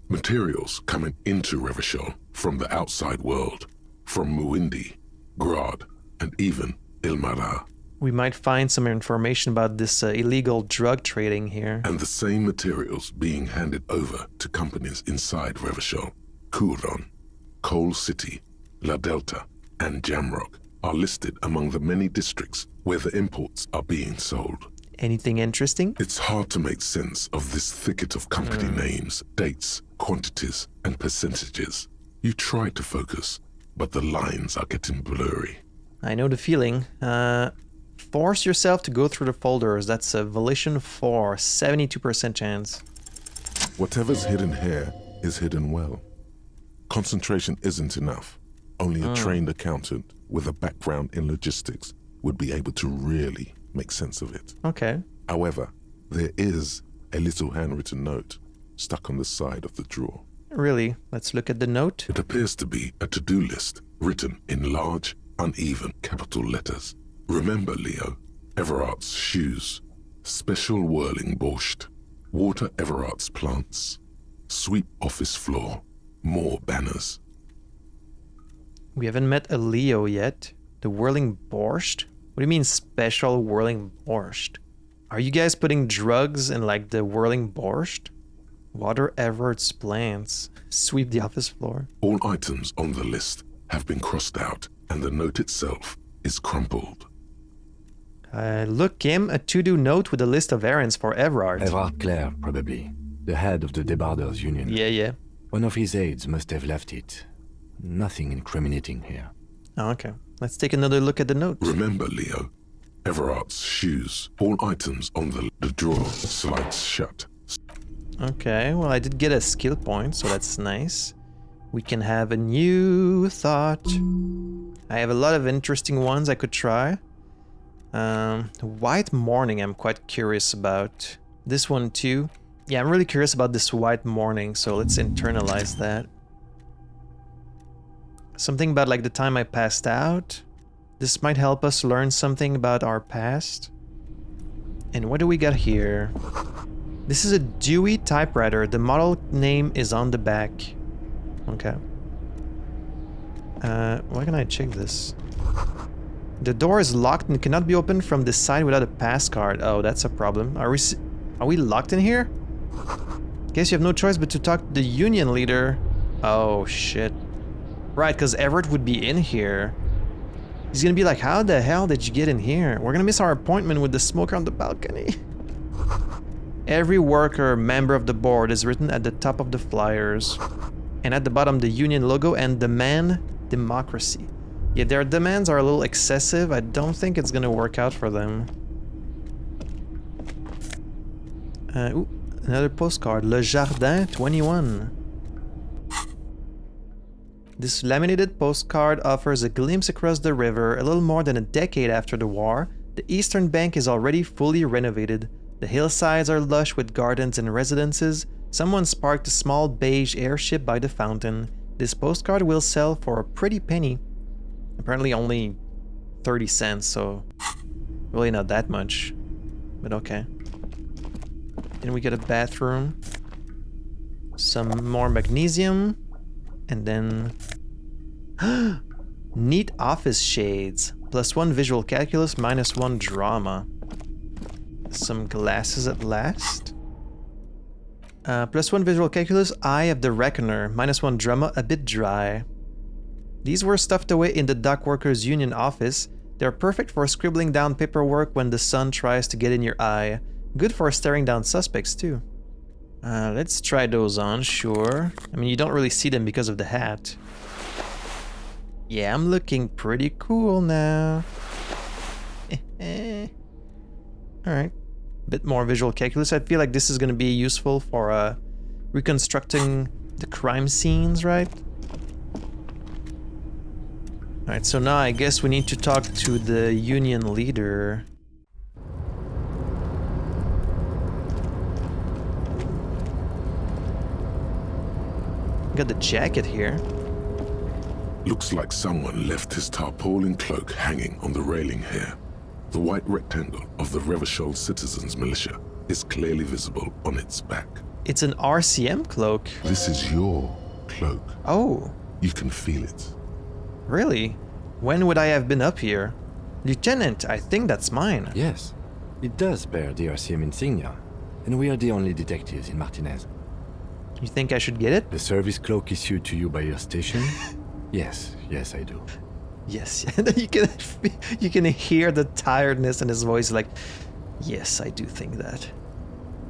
Materials coming into Revachol from the outside world, from Muindi, Grad, and even Ilmara. We might find some information about this illegal drug trading here. And the same materials being handed over to companies inside Revachol. Kuron, Coal City, La Delta, and Jamrock are listed among the many districts where the imports are being sold. Anything interesting? It's hard to make sense of this thicket of company names, dates, quantities, and percentages. You try to focus, but the lines are getting blurry. I know the feeling. Force yourself to go through the folders. That's a Volition 4, 72% chance. Whatever's hidden here is hidden well. Concentration isn't enough. Only a trained accountant with a background in logistics would be able to really make sense of it. Okay. However, there is a little handwritten note stuck on the side of the drawer. Really? Let's look at the note. It appears to be a to-do list written in large, uneven capital letters. Remember, Leo, Everard's shoes, special whirling borscht, water Everard's plants, sweep office floor, more banners. We haven't met a Leo yet. The whirling borscht? What do you mean special whirling borscht? Are you guys putting drugs in like the whirling borscht? Water Everard's plants. Sweep the office floor. All items on the list have been crossed out and the note itself is crumpled. Look, Kim, a to-do note with a list of errands for Everard. Everard Clare, probably. The head of the Debarders Union. Yeah. One of his aides must have left it. Nothing incriminating here. Oh, okay. Let's take another look at the note. Remember, Leo, Everard's shoes. All items on the drawer slides shut. Okay, well, I did get a skill point, so that's nice. We can have a new thought. I have a lot of interesting ones I could try. White morning I'm quite curious about. This one too. Yeah, I'm really curious about this white morning, so let's internalize that. Something about like the time I passed out. This might help us learn something about our past. And what do we got here? This is a Dewey typewriter. The model name is on the back. Okay. Why can I check this? The door is locked and cannot be opened from this side without a pass card. Oh, that's a problem. Are we locked in here? Guess you have no choice but to talk to the union leader. Oh, shit. Right, because Everett would be in here. He's gonna be like, how the hell did you get in here? We're gonna miss our appointment with the smoker on the balcony. Every worker, member of the board is written at the top of the flyers. And at the bottom, the union logo and demand democracy. Yeah, their demands are a little excessive. I don't think it's gonna work out for them. Ooh, another postcard. Le Jardin 21. This laminated postcard offers a glimpse across the river. A little more than a decade after the war, the eastern bank is already fully renovated. The hillsides are lush with gardens and residences. Someone sparked a small beige airship by the fountain. This postcard will sell for a pretty penny. Apparently only 30 cents, so really not that much. But okay. Then we get a bathroom. Some more magnesium. And then... neat office shades. +1 visual calculus, -1 drama. Some glasses at last. +1 visual calculus, eye of the reckoner. -1 drama, a bit dry. These were stuffed away in the dock workers union office. They're perfect for scribbling down paperwork when the sun tries to get in your eye. Good for staring down suspects too. Let's try those on, sure. I mean, you don't really see them because of the hat. Yeah, I'm looking pretty cool now. Alright. Bit more visual calculus. I feel like this is going to be useful for reconstructing the crime scenes, right? Alright, so now I guess we need to talk to the union leader. Got the jacket here. Looks like someone left his tarpaulin cloak hanging on the railing here. The white rectangle of the Revachol Citizens Militia is clearly visible on its back. It's an RCM cloak. This is your cloak. Oh. You can feel it. Really? When would I have been up here? Lieutenant, I think that's mine. Yes. It does bear the RCM insignia. And we are the only detectives in Martinez. You think I should get it? The service cloak issued to you by your station? Yes, I do. Yes, you can hear the tiredness in his voice, like, yes, I do think that.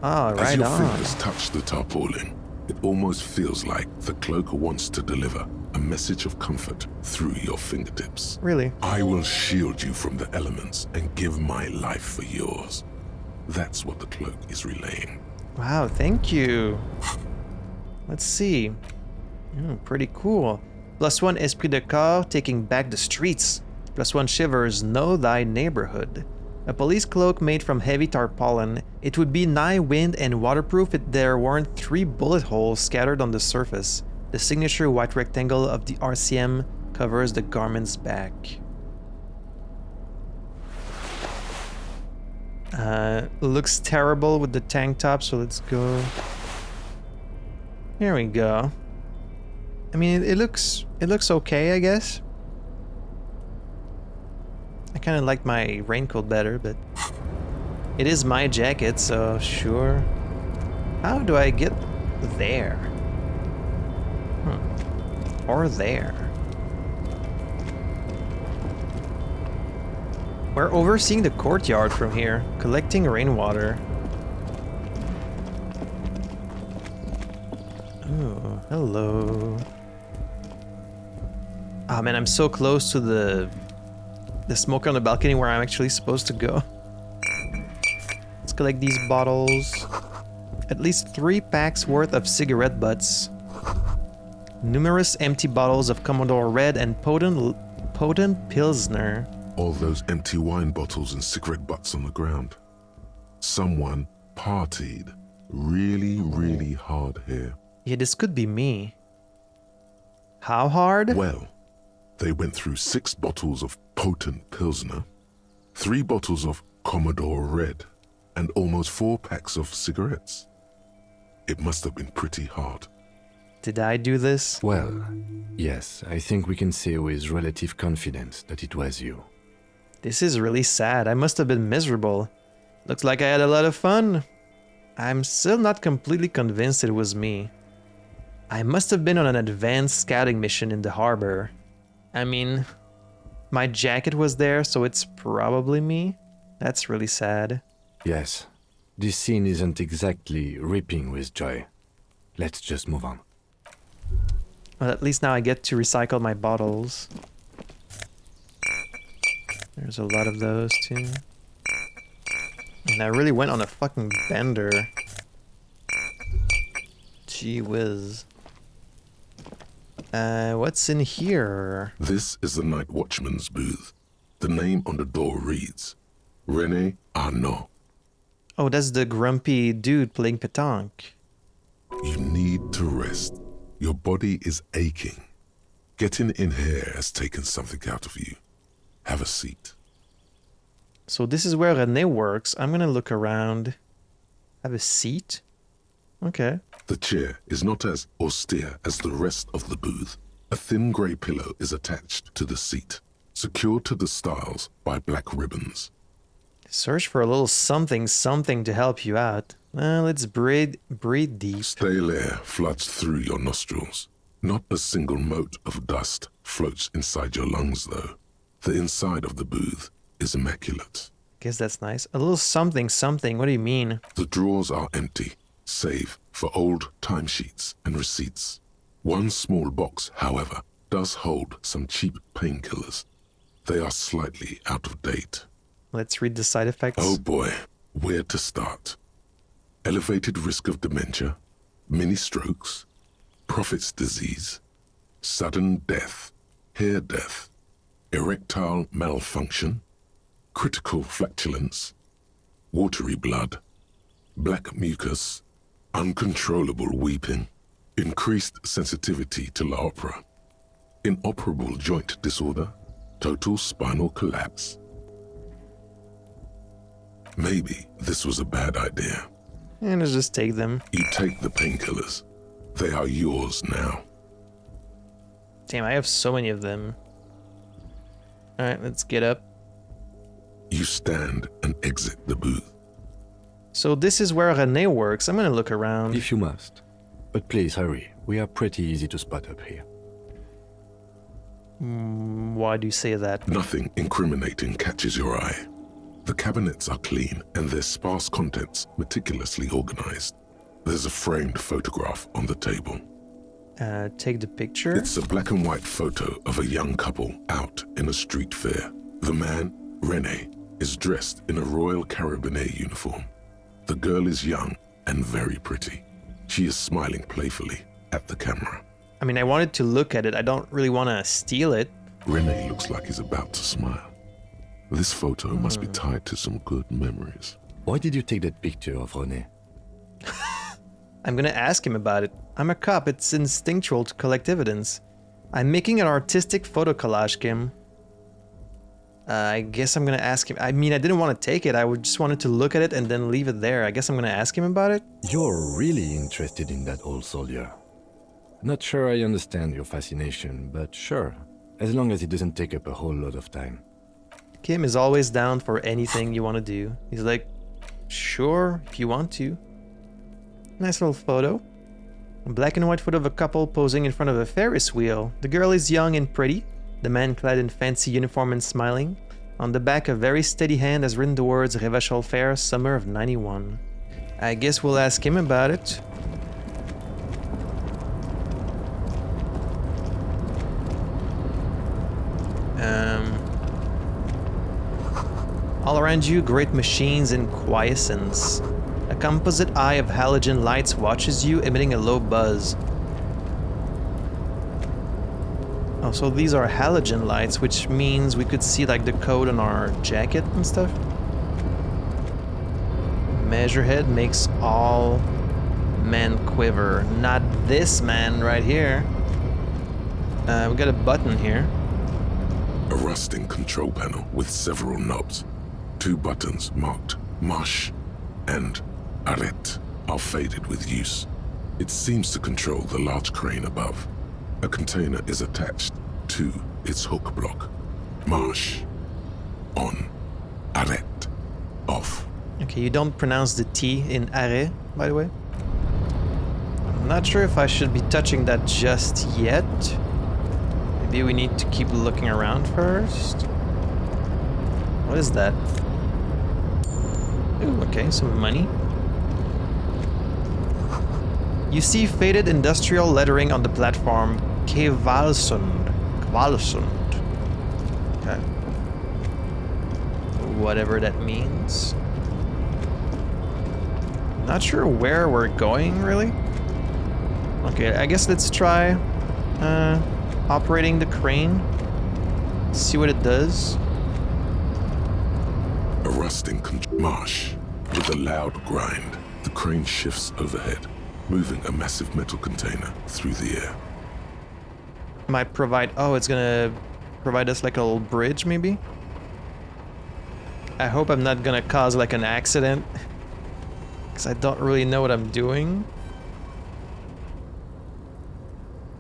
Ah, right on. As your fingers touch the tarpaulin, it almost feels like the cloak wants to deliver a message of comfort through your fingertips. Really? I will shield you from the elements and give my life for yours. That's what the cloak is relaying. Wow, thank you. Let's see. Pretty cool. +1 esprit de corps, taking back the streets. +1 shivers, know thy neighborhood. A police cloak made from heavy tarpaulin. It would be nigh wind and waterproof if there weren't 3 bullet holes scattered on the surface. The signature white rectangle of the RCM covers the garment's back. Looks terrible with the tank top, so let's go. Here we go. I mean, it looks okay, I guess. I kind of like my raincoat better, but it is my jacket, so sure. How do I get there? Or there? We're overseeing the courtyard from here, collecting rainwater. Oh, hello. Ah, man, I'm so close to the smoker on the balcony where I'm actually supposed to go. Let's collect these bottles. At least 3 packs worth of cigarette butts. Numerous empty bottles of Commodore Red and potent Pilsner. All those empty wine bottles and cigarette butts on the ground. Someone partied really hard here. Yeah, this could be me. How hard? Well, they went through 6 bottles of potent Pilsner, 3 bottles of Commodore Red, and almost 4 packs of cigarettes. It must have been pretty hard. Did I do this? Well, yes, I think we can say with relative confidence that it was you. This is really sad. I must have been miserable. Looks like I had a lot of fun. I'm still not completely convinced it was me. I must have been on an advanced scouting mission in the harbor. I mean, my jacket was there, so it's probably me. That's really sad. Yes, this scene isn't exactly ripping with joy. Let's just move on. Well, at least now I get to recycle my bottles. There's a lot of those too. And I really went on a fucking bender. Gee whiz. What's in here? This is the night watchman's booth. The name on the door reads, René Arnaud. Oh, that's the grumpy dude playing pétanque. You need to rest. Your body is aching. Getting in here has taken something out of you. Have a seat. So this is where René works. I'm gonna look around. Have a seat? Okay. The chair is not as austere as the rest of the booth. A thin grey pillow is attached to the seat, secured to the stiles by black ribbons. Search for a little something to help you out. Let's breathe deep. Stale air floods through your nostrils. Not a single mote of dust floats inside your lungs, though. The inside of the booth is immaculate. Guess that's nice. A little something. What do you mean? The drawers are empty, save for old timesheets and receipts. One small box, however, does hold some cheap painkillers. They are slightly out of date. Let's read the side effects. Oh boy, where to start? Elevated risk of dementia, mini strokes, Prophet's disease, sudden death, hair death, erectile malfunction, critical flatulence, watery blood, black mucus, uncontrollable weeping, increased sensitivity to la opera, inoperable joint disorder, total spinal collapse. Maybe this was a bad idea. And let's just take them. You take the painkillers. They are yours now. Damn, I have so many of them. Alright, let's get up. You stand and exit the booth. So this is where René works. I'm gonna look around. If you must. But please hurry. We are pretty easy to spot up here. Why do you say that? Nothing incriminating catches your eye. The cabinets are clean and their sparse contents meticulously organized. There's a framed photograph on the table. Take the picture. It's a black and white photo of a young couple out in a street fair. The man, René, is dressed in a Royal Carabinieri uniform. The girl is young and very pretty. She is smiling playfully at the camera. I mean, I wanted to look at it. I don't really want to steal it. René looks like he's about to smile. This photo must be tied to some good memories. Why did you take that picture of René? I'm gonna ask him about it. I'm a cop. It's instinctual to collect evidence. I'm making an artistic photo collage, Kim. I guess I'm gonna ask him. I mean, I didn't want to take it. I just wanted to look at it and then leave it there. I guess I'm gonna ask him about it. You're really interested in that old soldier. Not sure I understand your fascination, but sure. As long as it doesn't take up a whole lot of time. Kim is always down for anything you want to do. He's like, sure, if you want to. Nice little photo. A black and white photo of a couple posing in front of a Ferris wheel. The girl is young and pretty. The man clad in fancy uniform and smiling. On the back, a very steady hand has written the words Revachol Fair, summer of '91. I guess we'll ask him about it. All around you, great machines in quiescence. A composite eye of halogen lights watches you, emitting a low buzz. Oh, so these are halogen lights, which means we could see like the code on our jacket and stuff. Measurehead makes all men quiver. Not this man right here. We got a button here. A rusting control panel with several knobs. 2 buttons marked Marche and Arrête are faded with use. It seems to control the large crane above. A container is attached to its hook block. Marche. On. Arrête. Off. Okay, you don't pronounce the T in arrêt, by the way. I'm not sure if I should be touching that just yet. Maybe we need to keep looking around first. What is that? Ooh, okay, some money. You see faded industrial lettering on the platform. Kvalsund. Kvalsund. Okay. Whatever that means. Not sure where we're going, really. Okay, I guess let's try operating the crane. See what it does. A rusting marsh. With a loud grind, the crane shifts overhead, moving a massive metal container through the air. Might provide... Oh, it's gonna provide us like a little bridge, maybe? I hope I'm not gonna cause like an accident. Because I don't really know what I'm doing.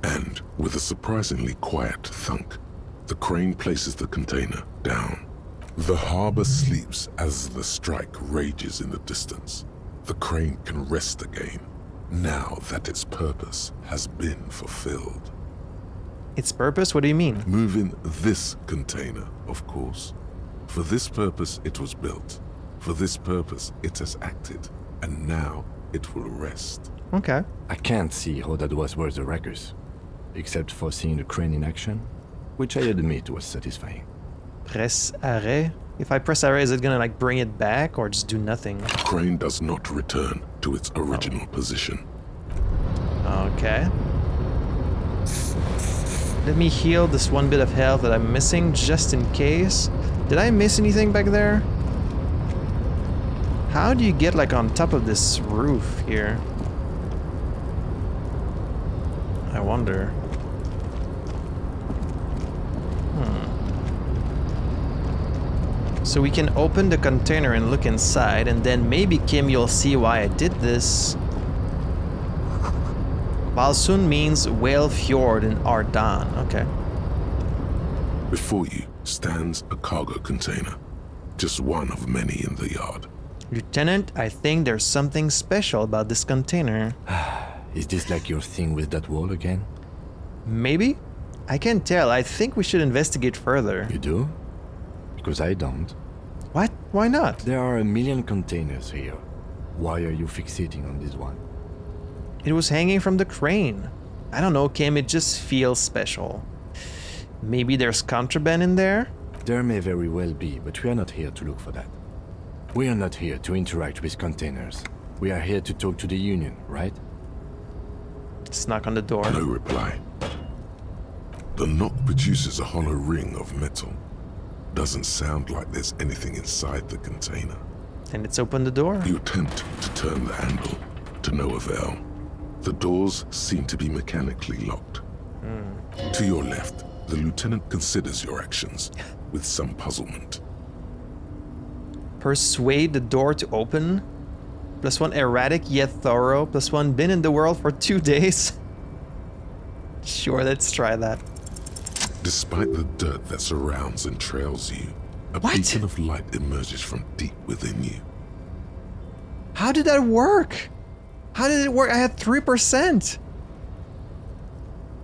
And with a surprisingly quiet thunk, the crane places the container down. The harbor sleeps as the strike rages in the distance. The crane can rest again, now that its purpose has been fulfilled. Its purpose? What do you mean? Moving this container, of course. For this purpose it was built. For this purpose it has acted. And now it will rest. Okay. I can't see how that was worth the wreckers, except for seeing the crane in action, which I admit was satisfying. Press arrêt? If I press arrêt, is it gonna like bring it back or just do nothing? The crane does not return to its original position. Okay. Let me heal this 1 bit of health that I'm missing just in case. Did I miss anything back there? How do you get like on top of this roof here? I wonder. So we can open the container and look inside, and then maybe, Kim, you'll see why I did this. Valsund means Whale Fjord in Ardan. Okay. Before you stands a cargo container, just one of many in the yard. Lieutenant, I think there's something special about this container. Is this like your thing with that wall again? Maybe? I can't tell. I think we should investigate further. You do? Because I don't. What? Why not? There are a million containers here. Why are you fixating on this one? It was hanging from the crane. I don't know, Kim, it just feels special. Maybe there's contraband in there? There may very well be, but we are not here to look for that. We are not here to interact with containers. We are here to talk to the Union, right? Let's knock on the door. No reply. The knock produces a hollow ring of metal. Doesn't sound like there's anything inside the container. And let's open the door. You attempt to turn the handle, to no avail. The doors seem to be mechanically locked. To your left, the lieutenant considers your actions with some puzzlement. Persuade the door to open. +1 erratic yet thorough. +1 been in the world for 2 days. Sure, let's try that. Despite the dirt that surrounds and trails you, a beacon of light emerges from deep within you. How did that work? How did it work? I had 3%.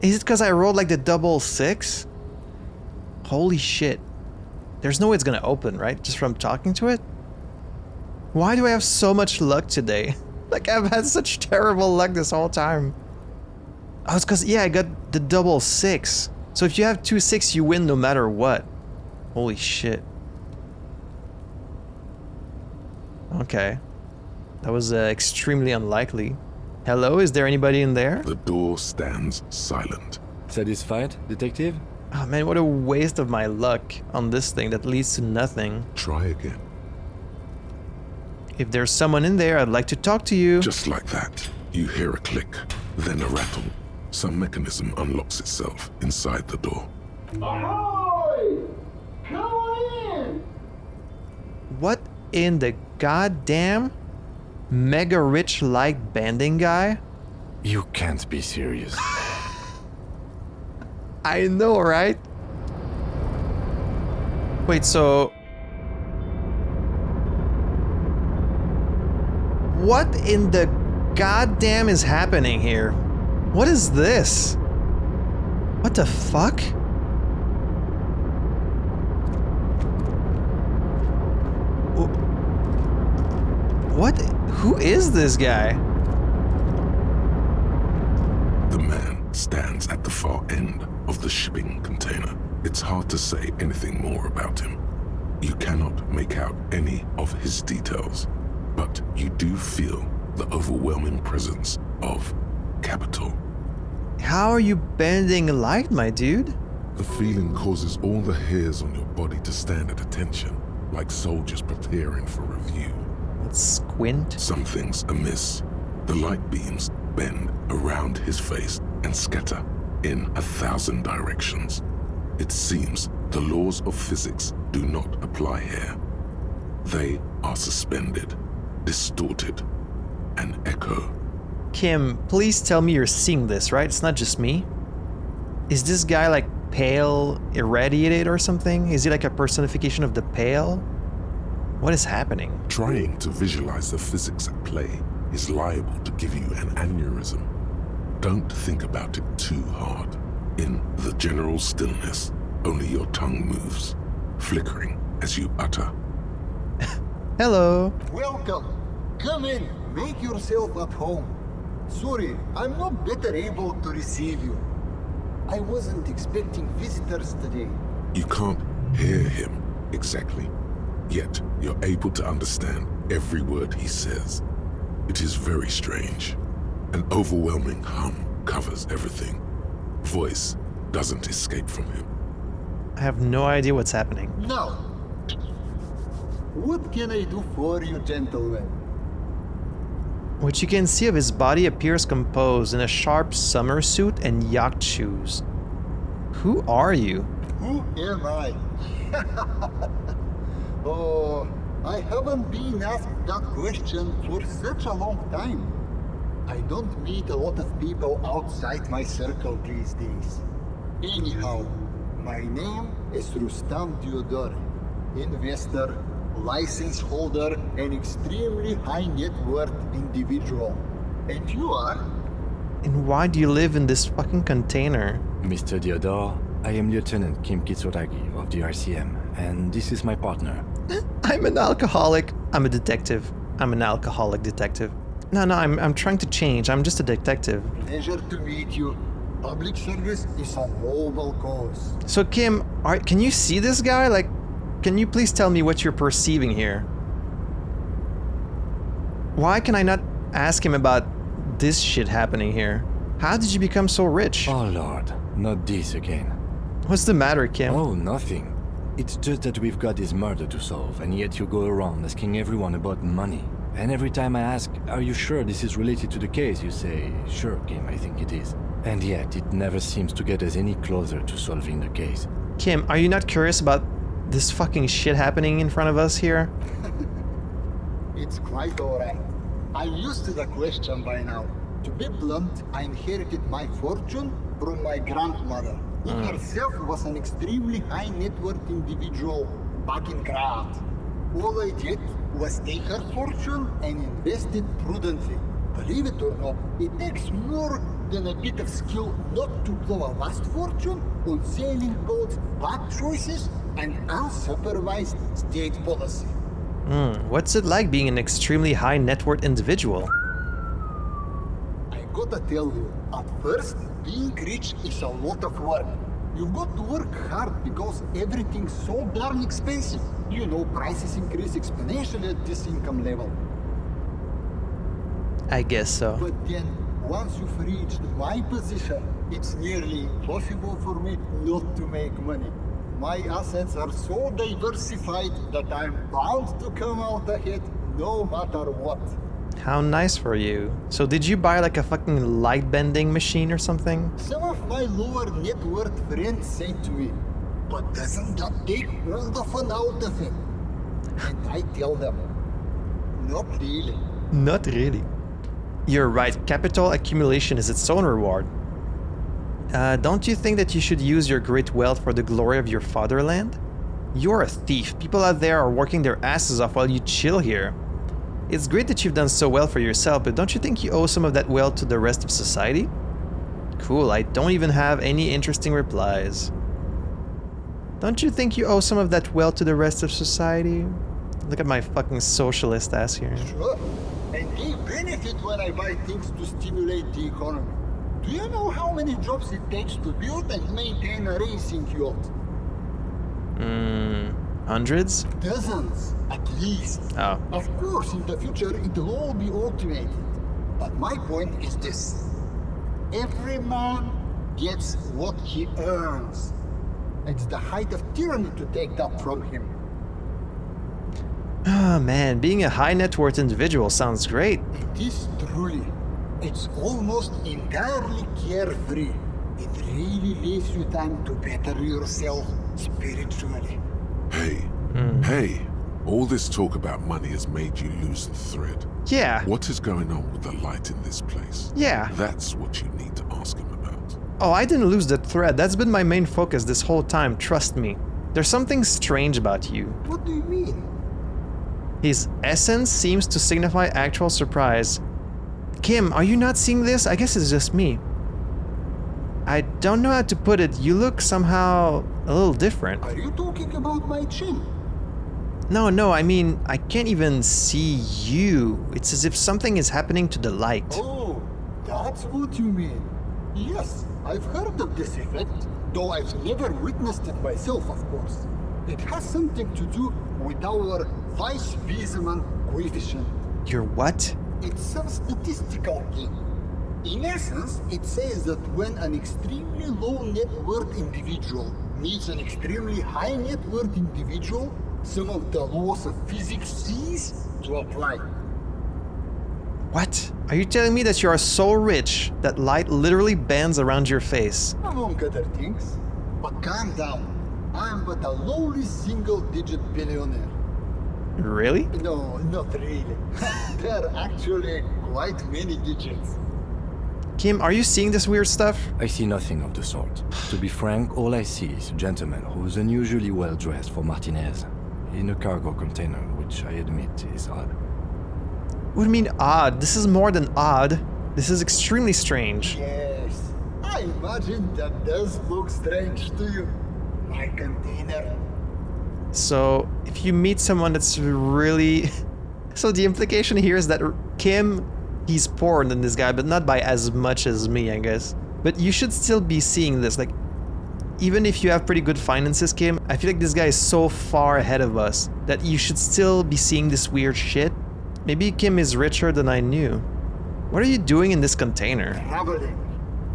Is it because I rolled like the double 6? Holy shit. There's no way it's gonna open, right? Just from talking to it? Why do I have so much luck today? Like, I've had such terrible luck this whole time. Oh, it's because, yeah, I got the double 6. So if you have 2 6, you win no matter what. Holy shit. Okay. That was extremely unlikely. Hello, is there anybody in there? The door stands silent. Satisfied, detective? Oh man, what a waste of my luck on this thing that leads to nothing. Try again. If there's someone in there, I'd like to talk to you. Just like that, you hear a click, then a rattle. Some mechanism unlocks itself inside the door. Ahoy! What in the goddamn? Mega rich light bending guy? You can't be serious. I know, right? Wait, so... What in the goddamn is happening here? What is this? What the fuck? What? Who is this guy? The man stands at the far end of the shipping container. It's hard to say anything more about him. You cannot make out any of his details, but you do feel the overwhelming presence of capital. How are you bending light, my dude? The feeling causes all the hairs on your body to stand at attention, like soldiers preparing for review. Let's squint. Something's amiss. The light beams bend around his face and scatter in 1,000 directions. It seems the laws of physics do not apply here. They are suspended, distorted, and echo. Kim, please tell me you're seeing this, right? It's not just me. Is this guy like pale, irradiated or something? Is he like a personification of the pale? What is happening? Trying to visualize the physics at play is liable to give you an aneurysm. Don't think about it too hard. In the general stillness, only your tongue moves, flickering as you utter. Hello. Welcome. Come in. Make yourself at home. Sorry, I'm not better able to receive you. I wasn't expecting visitors today. You can't hear him exactly, yet you're able to understand every word he says. It is very strange. An overwhelming hum covers everything. Voice doesn't escape from him. I have no idea what's happening. Now, what can I do for you, gentlemen? What you can see of his body appears composed in a sharp summer suit and yacht shoes. Who are you? Who am I? Oh, I haven't been asked that question for such a long time. I don't meet a lot of people outside my circle these days. Anyhow, my name is Rustam Diodor, investor, license holder, and extremely high net worth individual. And you are? And why do you live in this fucking container? Mr. Diodor, I am Lieutenant Kim Kitsuragi of the RCM, and this is my partner. I'm an alcoholic. I'm a detective. I'm an alcoholic detective. No, I'm trying to change. I'm just a detective. Pleasure to meet you. Public service is a noble cause. So Kim, can you see this guy? Like, can you please tell me what you're perceiving here? Why can I not ask him about this shit happening here? How did you become so rich? Oh lord, not this again. What's the matter, Kim? Oh, nothing. It's just that we've got this murder to solve, and yet you go around asking everyone about money. And every time I ask, are you sure this is related to the case, you say, sure, Kim, I think it is. And yet, it never seems to get us any closer to solving the case. Kim, are you not curious about this fucking shit happening in front of us here? It's quite alright. I'm used to the question by now. To be blunt, I inherited my fortune from my grandmother, who herself was an extremely high net worth individual back in Grad. All I did was take her fortune and invest it prudently. Believe it or not, it takes more than a bit of skill not to blow a vast fortune on sailing boats, bad choices, and unsupervised state policy. What's it like being an extremely high net worth individual? I gotta tell you, at first, being rich is a lot of work. You've got to work hard because everything's so darn expensive. You know, prices increase exponentially at this income level. I guess so. But then, once you've reached my position, it's nearly impossible for me not to make money. My assets are so diversified that I'm bound to come out ahead no matter what. How nice for you. So did you buy like a fucking light bending machine or something? Some of my lower net worth friends say to me, but doesn't that take all the fun out of it? And I tell them, not really. Not really. You're right, capital accumulation is its own reward. Don't you think that you should use your great wealth for the glory of your fatherland? You're a thief. People out there are working their asses off while you chill here. It's great that you've done so well for yourself, but don't you think you owe some of that wealth to the rest of society? Cool, I don't even have any interesting replies. Don't you think you owe some of that wealth to the rest of society? Look at my fucking socialist ass here. Sure. And they benefit when I buy things to stimulate the economy. Do you know how many jobs it takes to build and maintain a racing yacht? Hundreds? Dozens, at least. Oh. Of course, in the future, it'll all be automated. But my point is this. Every man gets what he earns. It's the height of tyranny to take that from him. Oh man, being a high net worth individual sounds great. It is truly. It's almost entirely carefree. It really leaves you time to better yourself spiritually. Hey, all this talk about money has made you lose the thread. Yeah. What is going on with the light in this place? Yeah. That's what you need to ask him about. Oh, I didn't lose the thread. That's been my main focus this whole time, trust me. There's something strange about you. What do you mean? His essence seems to signify actual surprise. Kim, are you not seeing this? I guess it's just me. I don't know how to put it. You look somehow a little different. Are you talking about my chin? No, I mean, I can't even see you. It's as if something is happening to the light. Oh, that's what you mean. Yes, I've heard of this effect, though I've never witnessed it myself, of course. It has something to do with our Weisswiesemann coefficient. Your what? It's some statistical thing. In essence, it says that when an extremely low net worth individual meets an extremely high net worth individual, some of the laws of physics cease to apply. What? Are you telling me that you are so rich that light literally bends around your face? Among other things. But calm down. I'm but a lowly single-digit billionaire. Really? No, not really. There are actually quite many digits. Kim, are you seeing this weird stuff? I see nothing of the sort. To be frank, all I see is a gentleman who's unusually well dressed for Martinez, in a cargo container, which I admit is odd. What do you mean odd? This is more than odd. This is extremely strange. Yes, I imagine that does look strange to you, my container. So, if you meet someone that's really... So the implication here is that Kim, he's poorer than this guy, but not by as much as me, I guess. But you should still be seeing this, like... Even if you have pretty good finances, Kim, I feel like this guy is so far ahead of us that you should still be seeing this weird shit. Maybe Kim is richer than I knew. What are you doing in this container? Traveling.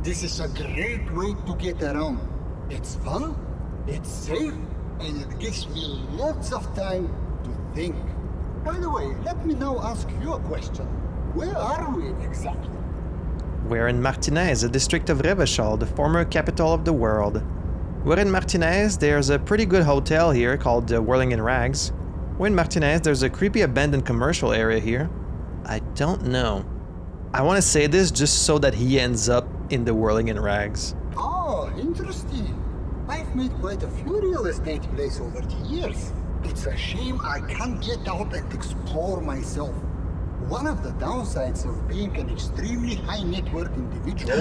This is a great way to get around. It's fun, it's safe, and it gives me lots of time to think. By the way, let me now ask you a question. Where are we exactly? We're in Martinez, a district of Revachol, the former capital of the world. We're in Martinez, there's a pretty good hotel here called Whirling in Rags. We're in Martinez, there's a creepy abandoned commercial area here. I don't know. I want to say this just so that he ends up in the Whirling in Rags. Oh, interesting. I've made quite a few real estate plays over the years. It's a shame I can't get out and explore myself. One of the downsides of being an extremely high net worth individual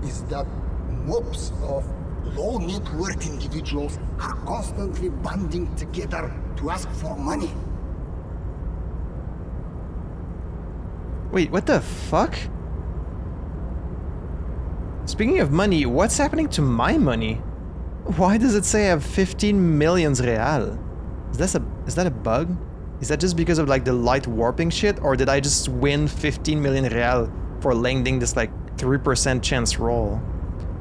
is that mobs of low net worth individuals are constantly banding together to ask for money. Wait, what the fuck? Speaking of money, what's happening to my money? Why does it say I have 15 millions real? Is that a bug? Is that just because of like the light warping shit, or did I just win 15 million real for landing this like 3% chance roll?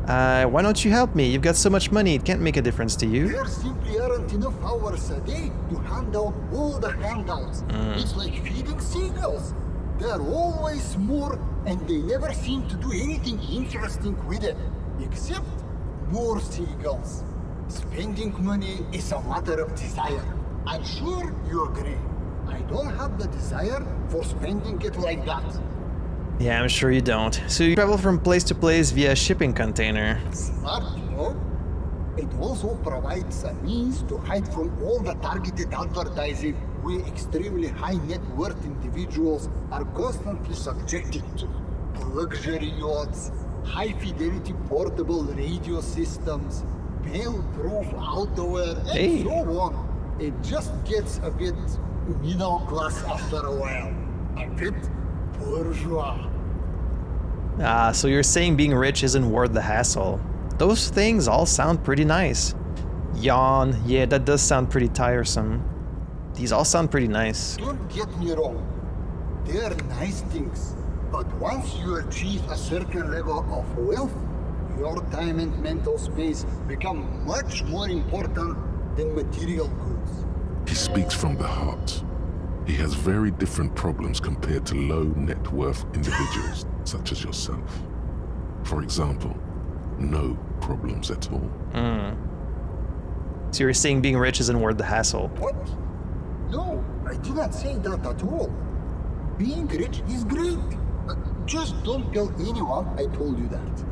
Why don't you help me? You've got so much money, it can't make a difference to you. There simply aren't enough hours a day to hand out all the handouts. It's like feeding seagulls. There are always more, and they never seem to do anything interesting with it, except more seagulls. Spending money is a matter of desire. I'm sure you agree. I don't have the desire for spending it like that. Yeah, I'm sure you don't. So you travel from place to place via a shipping container. Smart, you know? It also provides a means to hide from all the targeted advertising we extremely high net worth individuals are constantly subjected to. Luxury yachts, high fidelity portable radio systems, bail-proof outerwear, and so on. It just gets a bit middle class after a while. A bit bourgeois. Ah, so you're saying being rich isn't worth the hassle. Those things all sound pretty nice. Yawn, yeah, that does sound pretty tiresome. These all sound pretty nice. Don't get me wrong. They are nice things. But once you achieve a certain level of wealth, your time and mental space become much more important than material goods. He speaks from the heart. He has very different problems compared to low net worth individuals such as yourself. For example, no problems at all. So you're saying being rich isn't worth the hassle? What? No, I did not say that at all. Being rich is great. Just don't tell anyone I told you that.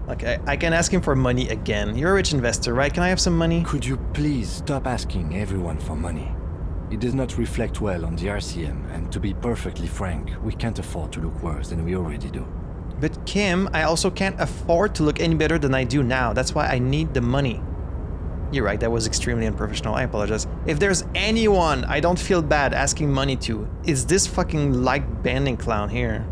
Okay, I can ask him for money again. You're a rich investor, right? Can I have some money? Could you please stop asking everyone for money? It does not reflect well on the RCM, and to be perfectly frank, we can't afford to look worse than we already do. But Kim, I also can't afford to look any better than I do now. That's why I need the money. You're right, that was extremely unprofessional. I apologize. If there's anyone I don't feel bad asking money to, it's this fucking light-bending clown here.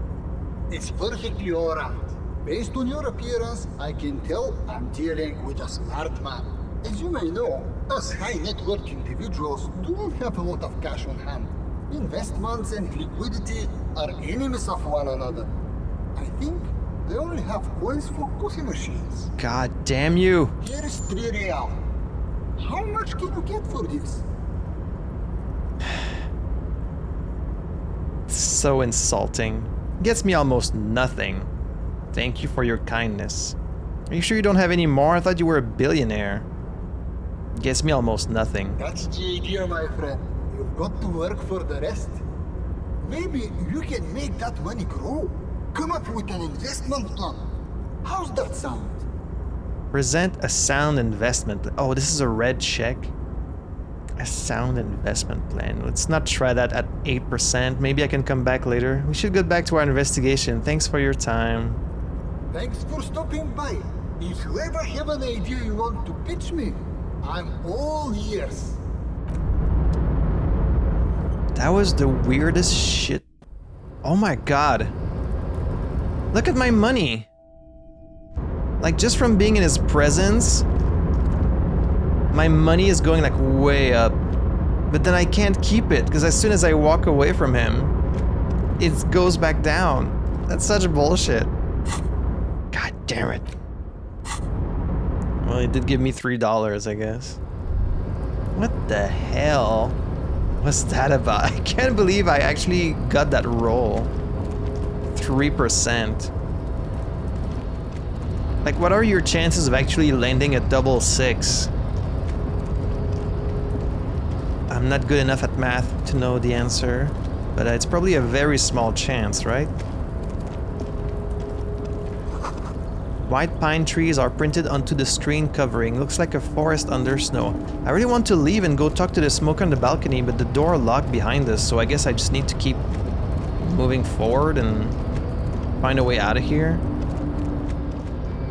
It's perfectly alright. Based on your appearance, I can tell I'm dealing with a smart man. As you may know, us high net worth individuals do not have a lot of cash on hand. Investments and liquidity are enemies of one another. I think they only have coins for coffee machines. God damn you! Here is 3 real. How much can you get for this? So insulting. Gets me almost nothing. Thank you for your kindness. Are you sure you don't have any more? I thought you were a billionaire. Gets me almost nothing. That's the idea, my friend. You've got to work for the rest. Maybe you can make that money grow. Come up with an investment plan. How's that sound? Present a sound investment plan. Oh, this is a red check. A sound investment plan. Let's not try that at 8%. Maybe I can come back later. We should get back to our investigation. Thanks for your time. Thanks for stopping by. If you ever have an idea you want to pitch me, I'm all ears. That was the weirdest shit. Oh my god. Look at my money. Like, just from being in his presence, my money is going like way up. But then I can't keep it, because as soon as I walk away from him, it goes back down. That's such bullshit. God damn it. Well, he did give me $3, I guess. What the hell was that about? I can't believe I actually got that roll. 3%. Like, what are your chances of actually landing a double 6? I'm not good enough at math to know the answer, but it's probably a very small chance, right? White pine trees are printed onto the screen covering. Looks like a forest under snow. I really want to leave and go talk to the smoke on the balcony, but the door locked behind us, so I guess I just need to keep moving forward and find a way out of here.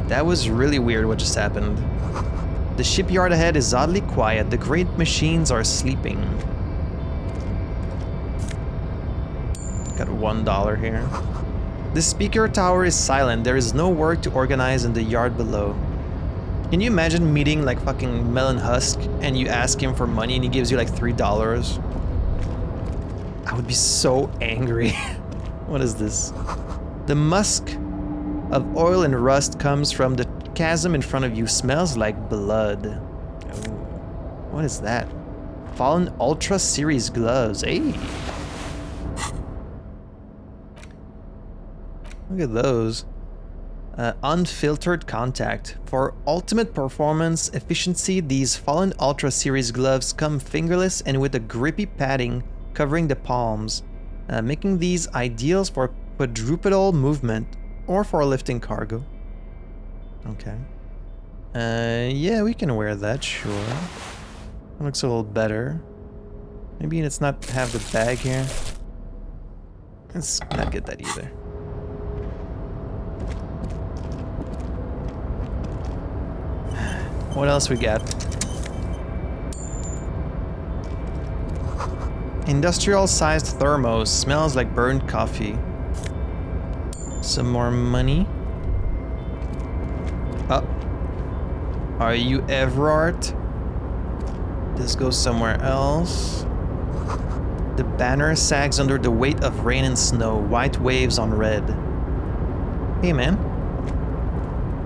That was really weird what just happened. The shipyard ahead is oddly quiet. The great machines are sleeping. Got $1 here. The speaker tower is silent. There is no work to organize in the yard below. Can you imagine meeting like fucking Melon Husk and you ask him for money and he gives you like $3? I would be so angry. What is this? The musk of oil and rust comes from the chasm in front of you. Smells like blood. Ooh. What is that? Fallen Ultra Series gloves. Hey. Look at those. Unfiltered contact. For ultimate performance efficiency, these Fallen Ultra Series gloves come fingerless and with a grippy padding covering the palms, making these ideals for quadrupedal movement or for lifting cargo. Okay. Yeah, we can wear that, sure. It looks a little better. Maybe let's not have the bag here. Let's not get that either. What else we got? Industrial-sized thermos. Smells like burnt coffee. Some more money. Oh. Are you Everard? This goes somewhere else. The banner sags under the weight of rain and snow. White waves on red. Hey, man.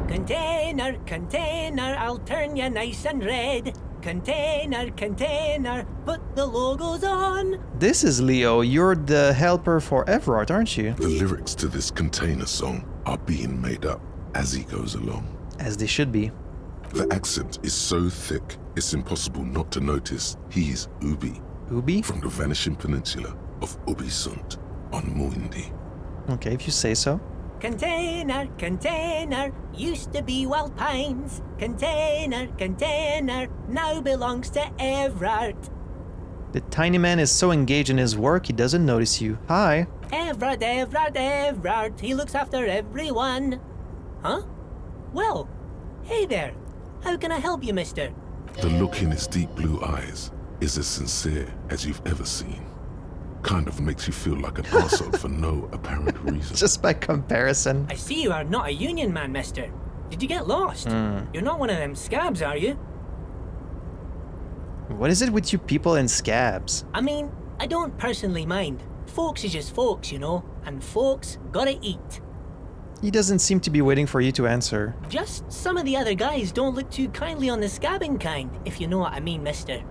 Container, container, I'll turn you nice and red. Container, container, put the logos on. This is Leo. You're the helper for Everard, aren't you? The lyrics to this container song are being made up as he goes along. As they should be. The accent is so thick, it's impossible not to notice he's Ubi. Ubi? From the vanishing peninsula of Ubisunt on Muindi. Okay, if you say so. Container, container, used to be Wild Pines. Container, container, now belongs to Everard. The tiny man is so engaged in his work, he doesn't notice you. Hi. Everard, Everard, Everard, he looks after everyone. Huh? Well, hey there. How can I help you, mister? The look in his deep blue eyes is as sincere as you've ever seen. Kind of makes you feel like an arsehole for no apparent reason. Just by comparison. I see you are not a union man, mister. Did you get lost? You're not one of them scabs, are you? What is it with you people and scabs? I mean, I don't personally mind. Folks is just folks, you know, and folks gotta eat. He doesn't seem to be waiting for you to answer. Just some of the other guys don't look too kindly on the scabbing kind, if you know what I mean, mister.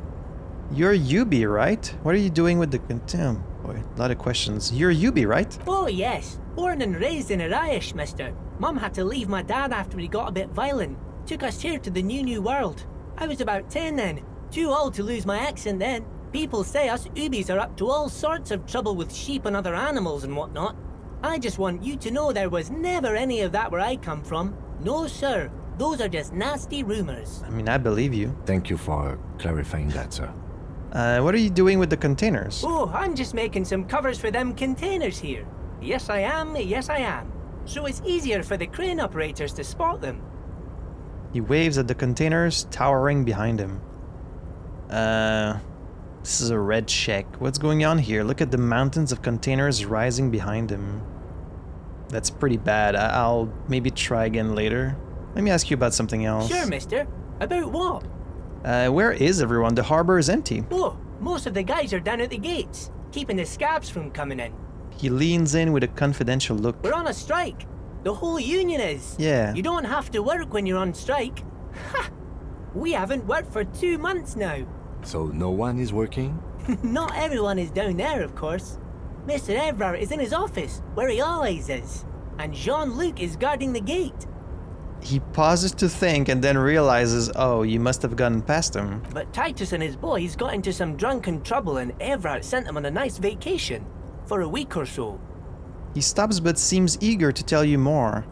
You're Ubi, right? What are you doing with the contempt? Boy, a lot of questions. You're Ubi, right? Oh, yes. Born and raised in Arish, mister. Mum had to leave my dad after he got a bit violent. Took us here to the new world. I was about 10 then. Too old to lose my accent then. People say us Ubis are up to all sorts of trouble with sheep and other animals and whatnot. I just want you to know there was never any of that where I come from. No, sir. Those are just nasty rumors. I mean, I believe you. Thank you for clarifying that, sir. What are you doing with the containers? Oh, I'm just making some covers for them containers here. Yes, I am. Yes, I am. So it's easier for the crane operators to spot them. He waves at the containers towering behind him. This is a red check. What's going on here? Look at the mountains of containers rising behind him. That's pretty bad. I'll maybe try again later. Let me ask you about something else. Sure, mister. About what? Where is everyone? The harbor is empty. Oh, most of the guys are down at the gates, keeping the scabs from coming in. He leans in with a confidential look. We're on a strike. The whole union is. Yeah. You don't have to work when you're on strike. Ha! We haven't worked for 2 months now. So no one is working? Not everyone is down there, of course. Mr. Everard is in his office, where he always is. And Jean-Luc is guarding the gate. He pauses to think and then realizes, oh, you must have gotten past him. But Titus and his boys got into some drunken trouble and Everard sent them on a nice vacation. For a week or so. He stops but seems eager to tell you more.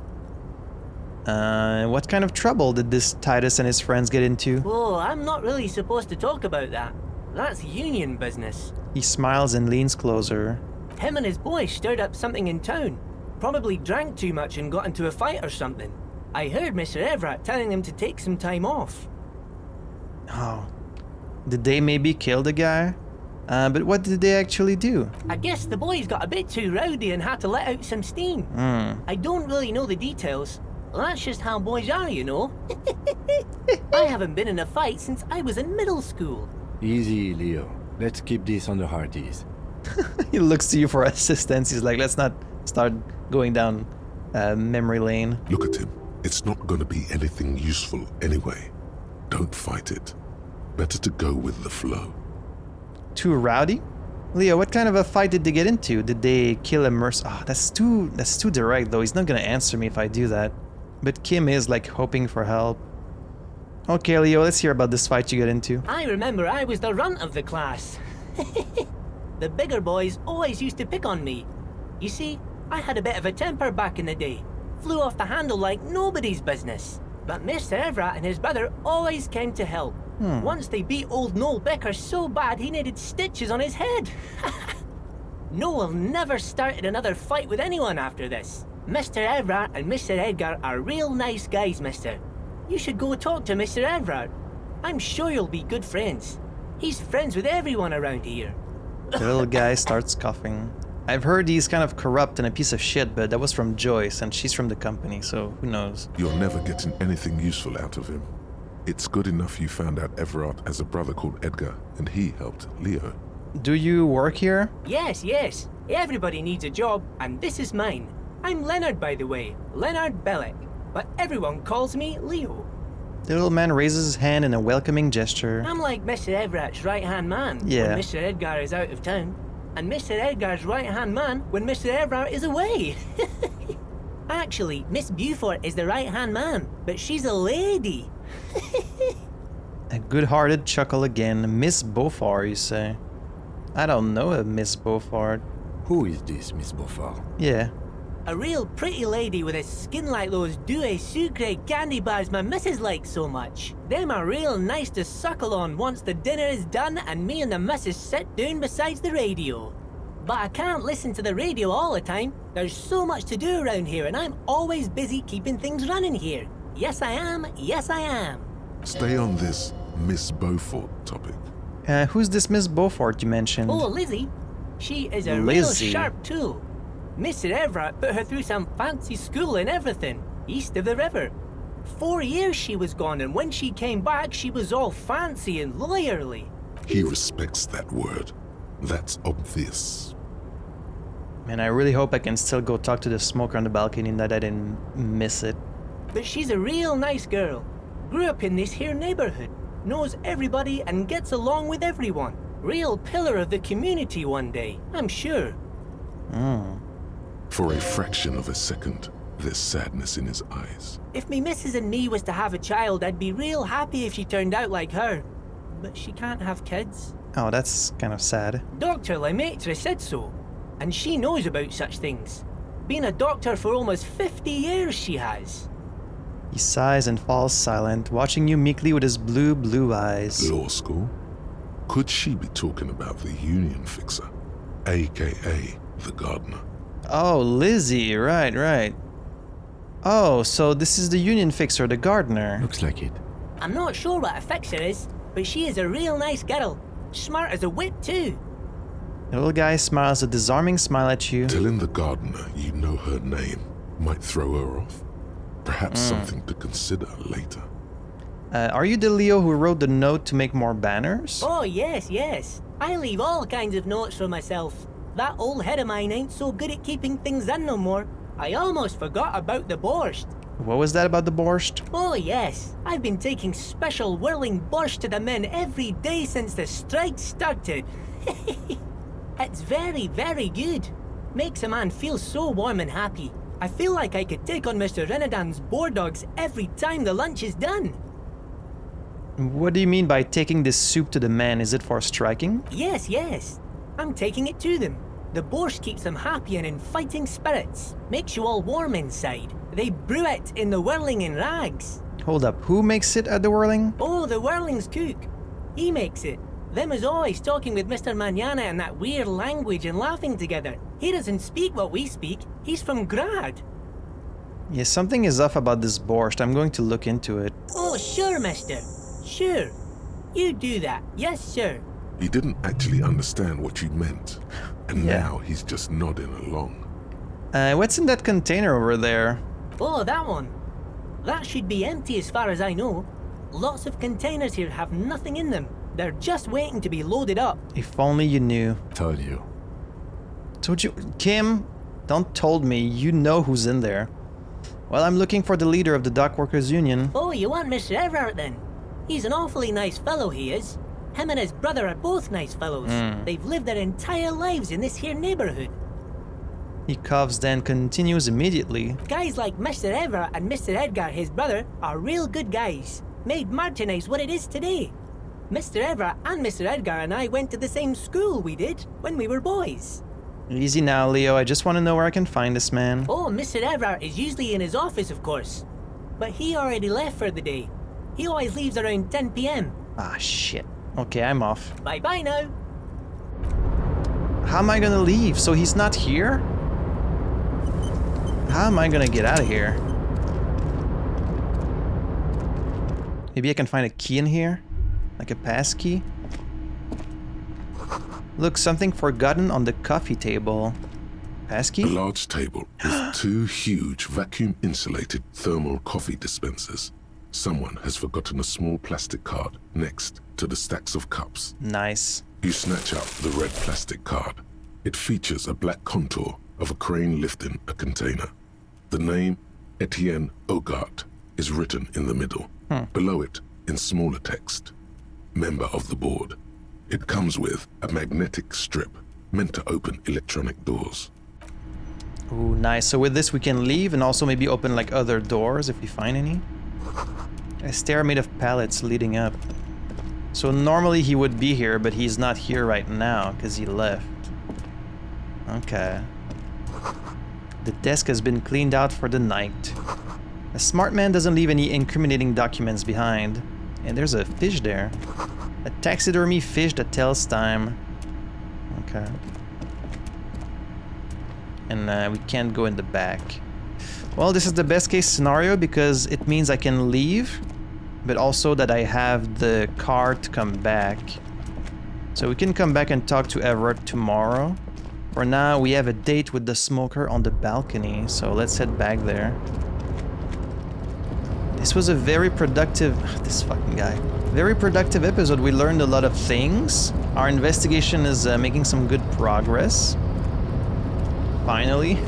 What kind of trouble did this Titus and his friends get into? Oh, I'm not really supposed to talk about that. That's union business. He smiles and leans closer. Him and his boys stirred up something in town. Probably drank too much and got into a fight or something. I heard Mr. Everett telling them to take some time off. Oh. Did they maybe kill the guy? But what did they actually do? I guess the boys got a bit too rowdy and had to let out some steam. I don't really know the details. That's just how boys are, you know. I haven't been in a fight since I was in middle school. Easy, Leo. Let's keep this on the hardies. He looks to you for assistance. He's like, let's not start going down memory lane. Look at him. It's not going to be anything useful anyway. Don't fight it. Better to go with the flow. Too rowdy? Leo, what kind of a fight did they get into? Did they kill a merc? Oh, that's too direct though. He's not gonna answer me if I do that. But Kim is like hoping for help. Okay, Leo, let's hear about this fight you got into. I remember I was the runt of the class. The bigger boys always used to pick on me. You see, I had a bit of a temper back in the day. Flew off the handle like nobody's business. But Mr. Everett and his brother always came to help. Once they beat old Noel Becker so bad he needed stitches on his head. Noel never started another fight with anyone after this. Mr. Everett and Mr. Edgar are real nice guys, mister. You should go talk to Mr. Everett. I'm sure you'll be good friends. He's friends with everyone around here. The little guy starts coughing. I've heard he's kind of corrupt and a piece of shit, but that was from Joyce, and she's from the company, so who knows? You're never getting anything useful out of him. It's good enough you found out Everard has a brother called Edgar, and he helped Leo. Do you work here? Yes, yes. Everybody needs a job, and this is mine. I'm Leonard, by the way. Leonard Bellick. But everyone calls me Leo. The little man raises his hand in a welcoming gesture. I'm like Mr. Everett's right-hand man Yeah. when Mr. Edgar is out of town, and Mr. Edgar's right-hand man when Mr. Everett is away. Actually, Miss Beaufort is the right-hand man, but she's a lady. A good-hearted chuckle again. Miss Beaufort, you say? I don't know a Miss Beaufort. Who is this Miss Beaufort? Yeah. A real pretty lady with a skin like those Douai Sucre candy bars my missus likes so much. Them are real nice to suckle on once the dinner is done and me and the missus sit down beside the radio. But I can't listen to the radio all the time. There's so much to do around here and I'm always busy keeping things running here. Yes I am, yes I am. Stay on this Miss Beaufort topic. Who's this Miss Beaufort you mentioned? Oh, Lizzie. She is a Lizzie. real sharp tool. Mr. Everett put her through some fancy school and everything, east of the river. 4 years she was gone, and when she came back, she was all fancy and lawyerly. He respects that word. That's obvious. Man, I really hope I can still go talk to the smoker on the balcony and that I didn't miss it. But she's a real nice girl. Grew up in this here neighborhood, knows everybody and gets along with everyone. Real pillar of the community one day, I'm sure. For a fraction of a second, there's sadness in his eyes. If me missus and me was to have a child, I'd be real happy if she turned out like her. But she can't have kids. Oh, that's kind of sad. Dr. Lemaitre said so, and she knows about such things. Been a doctor for almost 50 years she has. He sighs and falls silent, watching you meekly with his blue eyes. Law school? Could she be talking about the union fixer, aka the gardener? Oh, Lizzie, right. Oh, so this is the union fixer, the gardener. Looks like it. I'm not sure what a fixer is, but she is a real nice girl. Smart as a whip too. The little guy smiles a disarming smile at you. Telling the gardener you know her name might throw her off. Perhaps something to consider later. Are you the Leo who wrote the note to make more banners? Oh, yes. I leave all kinds of notes for myself. That old head of mine ain't so good at keeping things in no more. I almost forgot about the borscht. What was that about the borscht? Oh, yes. I've been taking special whirling borscht to the men every day since the strike started. It's very, very good. Makes a man feel so warm and happy. I feel like I could take on Mr. Renadan's boar dogs every time the lunch is done. What do you mean by taking this soup to the men? Is it for striking? Yes. I'm taking it to them. The borscht keeps them happy and in fighting spirits. Makes you all warm inside. They brew it in the whirling in rags. Hold up, who makes it at the whirling? Oh, the whirling's cook. He makes it. Them is always talking with Mr. Manana in that weird language and laughing together. He doesn't speak what we speak. He's from Grad. Yeah, something is off about this borscht. I'm going to look into it. Oh, sure, mister. Sure. You do that. Yes, sir. He didn't actually understand what you meant. And now he's just nodding along. What's in that container over there? Oh, that one. That should be empty as far as I know. Lots of containers here have nothing in them. They're just waiting to be loaded up. If only you knew. Told you. Told you? Kim, don't told me. You know who's in there. Well, I'm looking for the leader of the Dock Workers Union. Oh, you want Mr. Everett then? He's an awfully nice fellow, he is. Him and his brother are both nice fellows. They've lived their entire lives in this here neighborhood. He coughs, then continues immediately. Guys like Mr. Everett and Mr. Edgar, his brother, are real good guys. Made Martinez what it is today. Mr. Everett and Mr. Edgar and I went to the same school we did when we were boys. Easy now, Leo. I just want to know where I can find this man. Oh, Mr. Everett is usually in his office, of course. But he already left for the day. He always leaves around 10 p.m. Ah, shit. Okay, I'm off. Bye-bye now. How am I gonna leave? So he's not here? How am I gonna get out of here? Maybe I can find a key in here? Like a pass key? Look, something forgotten on the coffee table. Pass key? A large table with 2 huge vacuum-insulated thermal coffee dispensers. Someone has forgotten a small plastic card next to the stacks of cups. Nice. You snatch out the red plastic card. It features a black contour of a crane lifting a container. The name, Etienne Hogarth, is written in the middle. Below it, in smaller text, member of the board. It comes with a magnetic strip meant to open electronic doors. Ooh, nice. So with this we can leave and also maybe open like other doors if we find any. A stair made of pallets leading up. So normally he would be here, but he's not here right now because he left. Okay. The desk has been cleaned out for the night. A smart man doesn't leave any incriminating documents behind. And there's a fish there. A taxidermy fish that tells time. Okay. And we can't go in the back. Well, this is the best case scenario because it means I can leave, but also that I have the car to come back. So we can come back and talk to Everett tomorrow. For now, we have a date with the smoker on the balcony, so let's head back there. This was a very productive... this fucking guy. Very productive episode. We learned a lot of things. Our investigation is making some good progress. Finally.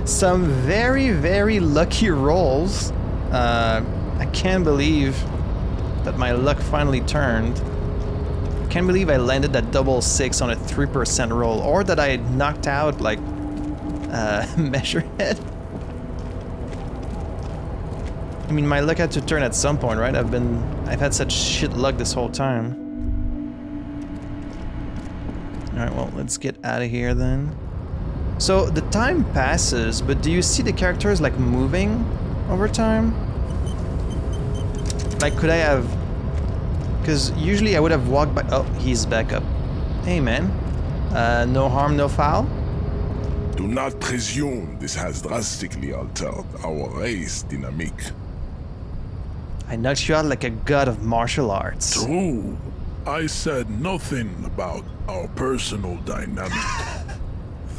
Some very, very lucky rolls. I can't believe that my luck finally turned. I can't believe I landed that double 6 on a 3% roll, or that I knocked out like Measurehead. I mean, my luck had to turn at some point, right? I've had such shit luck this whole time. Alright, well, let's get out of here then. So, the time passes, but do you see the characters, like, moving over time? Like, could I have... Because usually I would have walked by... Oh, he's back up. Hey, man. No harm, no foul? Do not presume this has drastically altered our race dynamic. I knocked you out like a god of martial arts. True. I said nothing about our personal dynamic.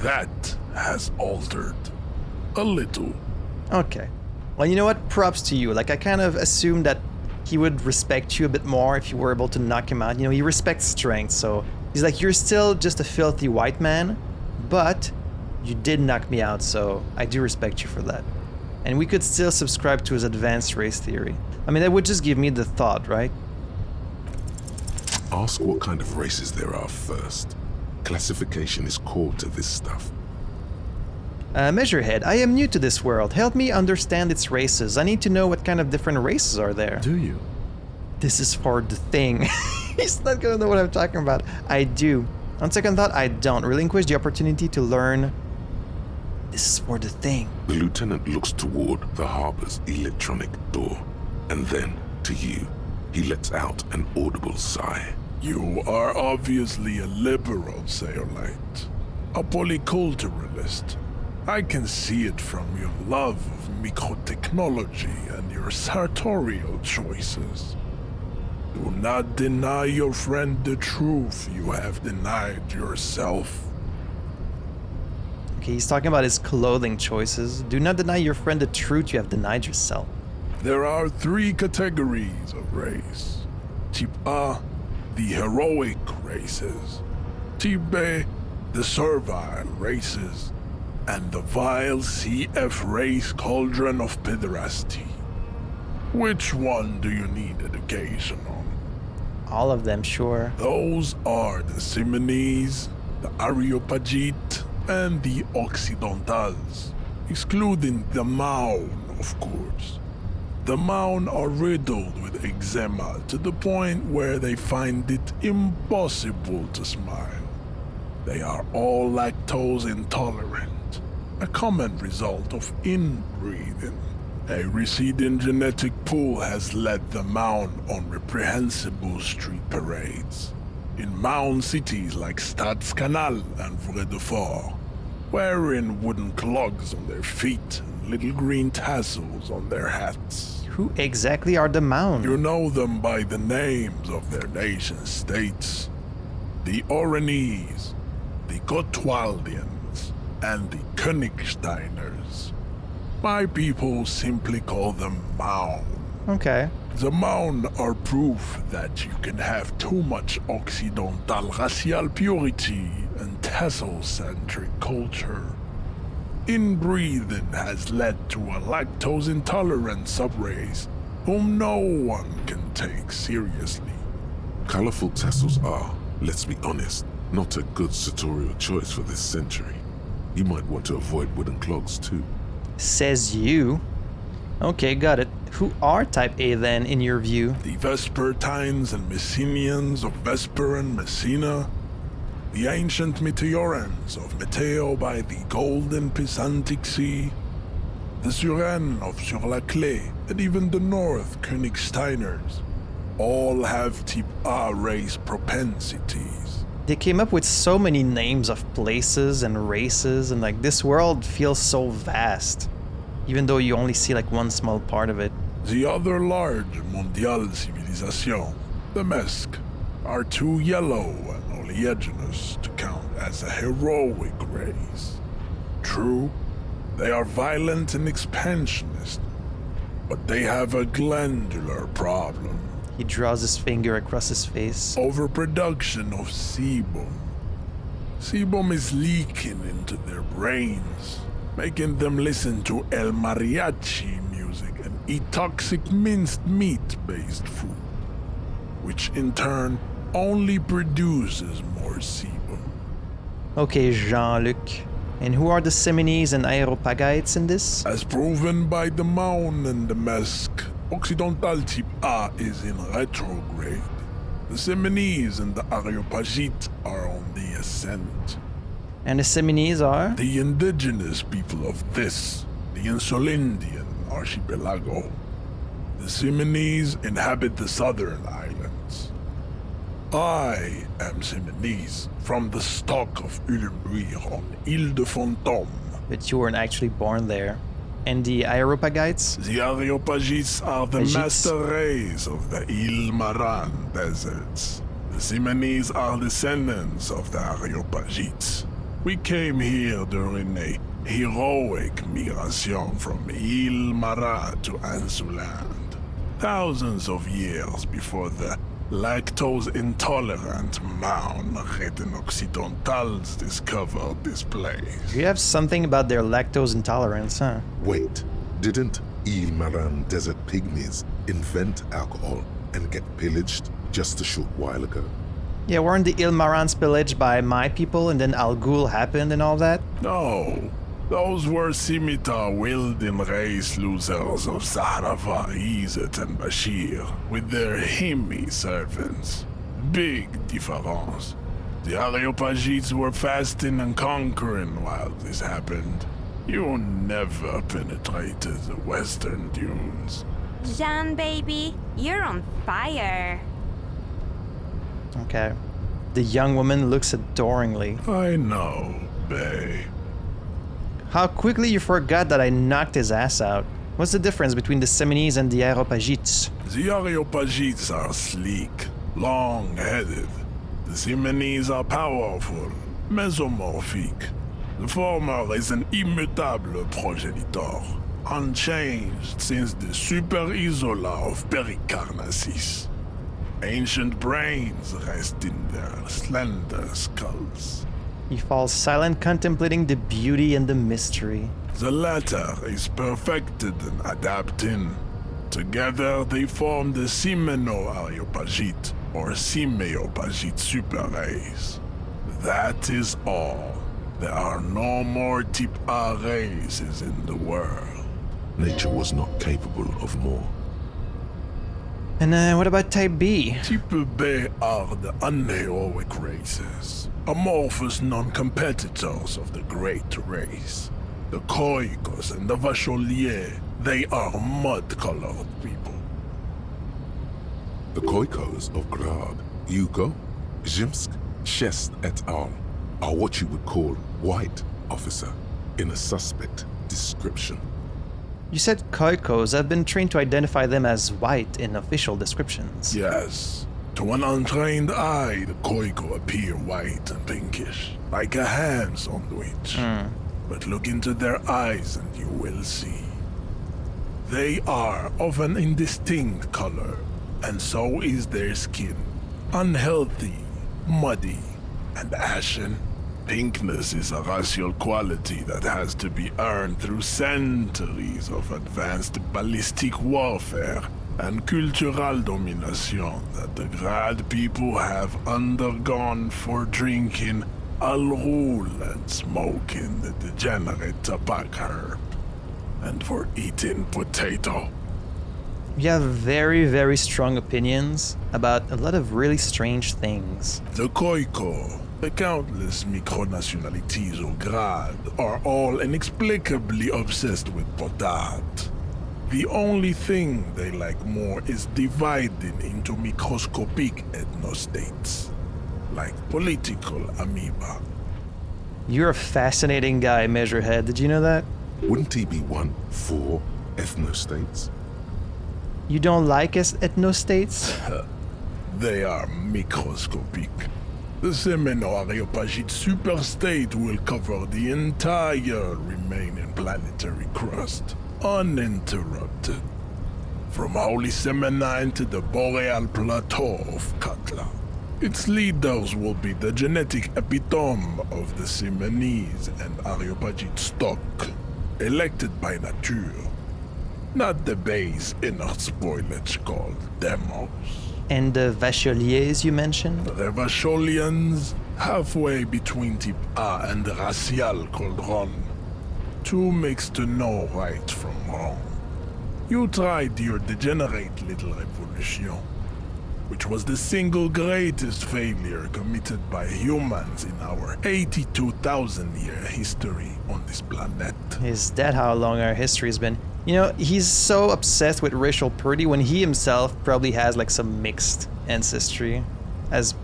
That has altered. A little. Okay. Well, you know what? Props to you. Like, I kind of assumed that he would respect you a bit more if you were able to knock him out. You know, he respects strength, so he's like, you're still just a filthy white man, but you did knock me out, so I do respect you for that. And we could still subscribe to his advanced race theory. I mean, that would just give me the thought, right? Ask what kind of races there are first. Classification is core to this stuff. Measurehead, I am new to this world. Help me understand its races. I need to know what kind of different races are there. Do you? This is for the thing. He's not gonna know what I'm talking about. I do. On second thought, I don't. Relinquish the opportunity to learn. This is for the thing. The lieutenant looks toward the harbor's electronic door, and then to you. He lets out an audible sigh. You are obviously a liberal, Sayerlight. A polyculturalist. I can see it from your love of microtechnology and your sartorial choices. Do not deny your friend the truth you have denied yourself. Okay, he's talking about his clothing choices. Do not deny your friend the truth you have denied yourself. There are 3 categories of race. Type A, the heroic races. Type B, the servile races. And the vile CF race cauldron of pederasty. Which one do you need education on? All of them, sure. Those are the Semenese, the Areopagite, and the Occidentals, excluding the Maun, of course. The Maun are riddled with eczema to the point where they find it impossible to smile. They are all lactose intolerant, a common result of inbreeding. A receding genetic pool has led the Maun on reprehensible street parades in Maun cities like Stadskanal and Vredefort, wearing wooden clogs on their feet and little green tassels on their hats. Who exactly are the Maun? You know them by the names of their nation-states. The Oranese, the Gotwaldians, and the Königsteiners. My people simply call them Maun. Okay. The Maun are proof that you can have too much Occidental racial purity and tassel-centric culture. Inbreeding has led to a lactose-intolerant subrace whom no one can take seriously. Colorful tassels are, let's be honest, not a good sartorial choice for this century. You might want to avoid wooden clogs too. Says you. Okay, got it. Who are Type A then, in your view? The Vespertines and Messenians of Vesper and Messina. The ancient Meteorans of Meteo by the golden Pisantic Sea. The Suren of Sur-la-Clé, and even the North Königsteiners. All have Type A race propensities. They came up with so many names of places and races, and like this world feels so vast, even though you only see like one small part of it. The other large mondial civilization, the Mesk, are too yellow and oleaginous to count as a heroic race. True, they are violent and expansionist, but they have a glandular problem. He draws his finger across his face. Overproduction of sebum. Sebum is leaking into their brains, making them listen to El Mariachi music and eat toxic minced meat-based food, which in turn only produces more sebum. Okay, Jean-Luc. And who are the Semenese and Aeropagites in this? As proven by the Maun and the Mesk, Occidental Type A is in retrograde. The Semenese and the Areopagites are on the ascent. And the Semenese are? The indigenous people of this, the Insulindian archipelago. The Semenese inhabit the southern islands. I am Semenese, from the stock of Ulenbuir on Ile de Fantôme. But you weren't actually born there. And the Aeropagites? The Areopagites are the master race of the Ile Maran deserts. The Semenese are descendants of the Areopagites. We came here during a heroic migration from Ile Maran to Ansuland, thousands of years before the lactose-intolerant Maun-ridden Occidentals discovered this place. You have something about their lactose intolerance, huh? Wait, didn't Ile Maran desert pygmies invent alcohol and get pillaged just a short while ago? Yeah, weren't the Ilmarans pillaged by my people and then Al Ghul happened and all that? No, those were scimitar-wielding race losers of Zahrava, Izzet, and Bashir, with their Himmi servants. Big difference. The Areopagites were fasting and conquering while this happened. You never penetrated the western dunes. Jean, baby, you're on fire. Okay. The young woman looks adoringly. I know, bae. How quickly you forgot that I knocked his ass out. What's the difference between the Semenese and the Aeropagites? The Areopagites are sleek, long-headed. The Semenese are powerful, mesomorphic. The former is an immutable progenitor, unchanged since the Super Isola of Pericarnassus. Ancient brains rest in their slender skulls. He falls silent, contemplating the beauty and the mystery. The latter is perfected and adapting. Together they form the Simeno-Areopagite, or Simeopagite super race. That is all. There are no more type A races in the world. Nature was not capable of more. And what about Type B? Type B are the unheroic races, amorphous non-competitors of the great race. The Khoikos and the Vacholiers, they are mud-colored people. The Khoikos of Grad, Yugo, Zhimsk, Shest et al. Are what you would call white, officer, in a suspect description. You said Khoikos. I've been trained to identify them as white in official descriptions. Yes. To an untrained eye, the Khoiko appear white and pinkish, like a ham sandwich. But look into their eyes and you will see. They are of an indistinct color, and so is their skin. Unhealthy, muddy, and ashen. Pinkness is a racial quality that has to be earned through centuries of advanced ballistic warfare and cultural domination that the Grad people have undergone for drinking Al Ghul and smoking the degenerate tobacco herb, and for eating potato. You have very, very strong opinions about a lot of really strange things. The Khoiko, the countless micronationalities of Grad, are all inexplicably obsessed with potat. The only thing they like more is dividing into microscopic ethnostates, like political amoeba. You're a fascinating guy, Measurehead. Did you know that? Wouldn't he be one for ethnostates? You don't like us ethnostates? They are microscopic. The Semeno-Areopagite superstate will cover the entire remaining planetary crust, uninterrupted. From Holy Semenine to the Boreal Plateau of Katla. Its leaders will be the genetic epitome of the Semenese and Areopagite stock, elected by nature. Not the base inner spoilage called demos. And the Vacholiers you mentioned? The Vacholians, halfway between Type A and the racial cauldron. Two makes to know right from wrong. You tried your degenerate little revolution, which was the single greatest failure committed by humans in our 82,000-year history on this planet. Is that how long our history's been? You know, he's so obsessed with racial purity when he himself probably has like some mixed ancestry, as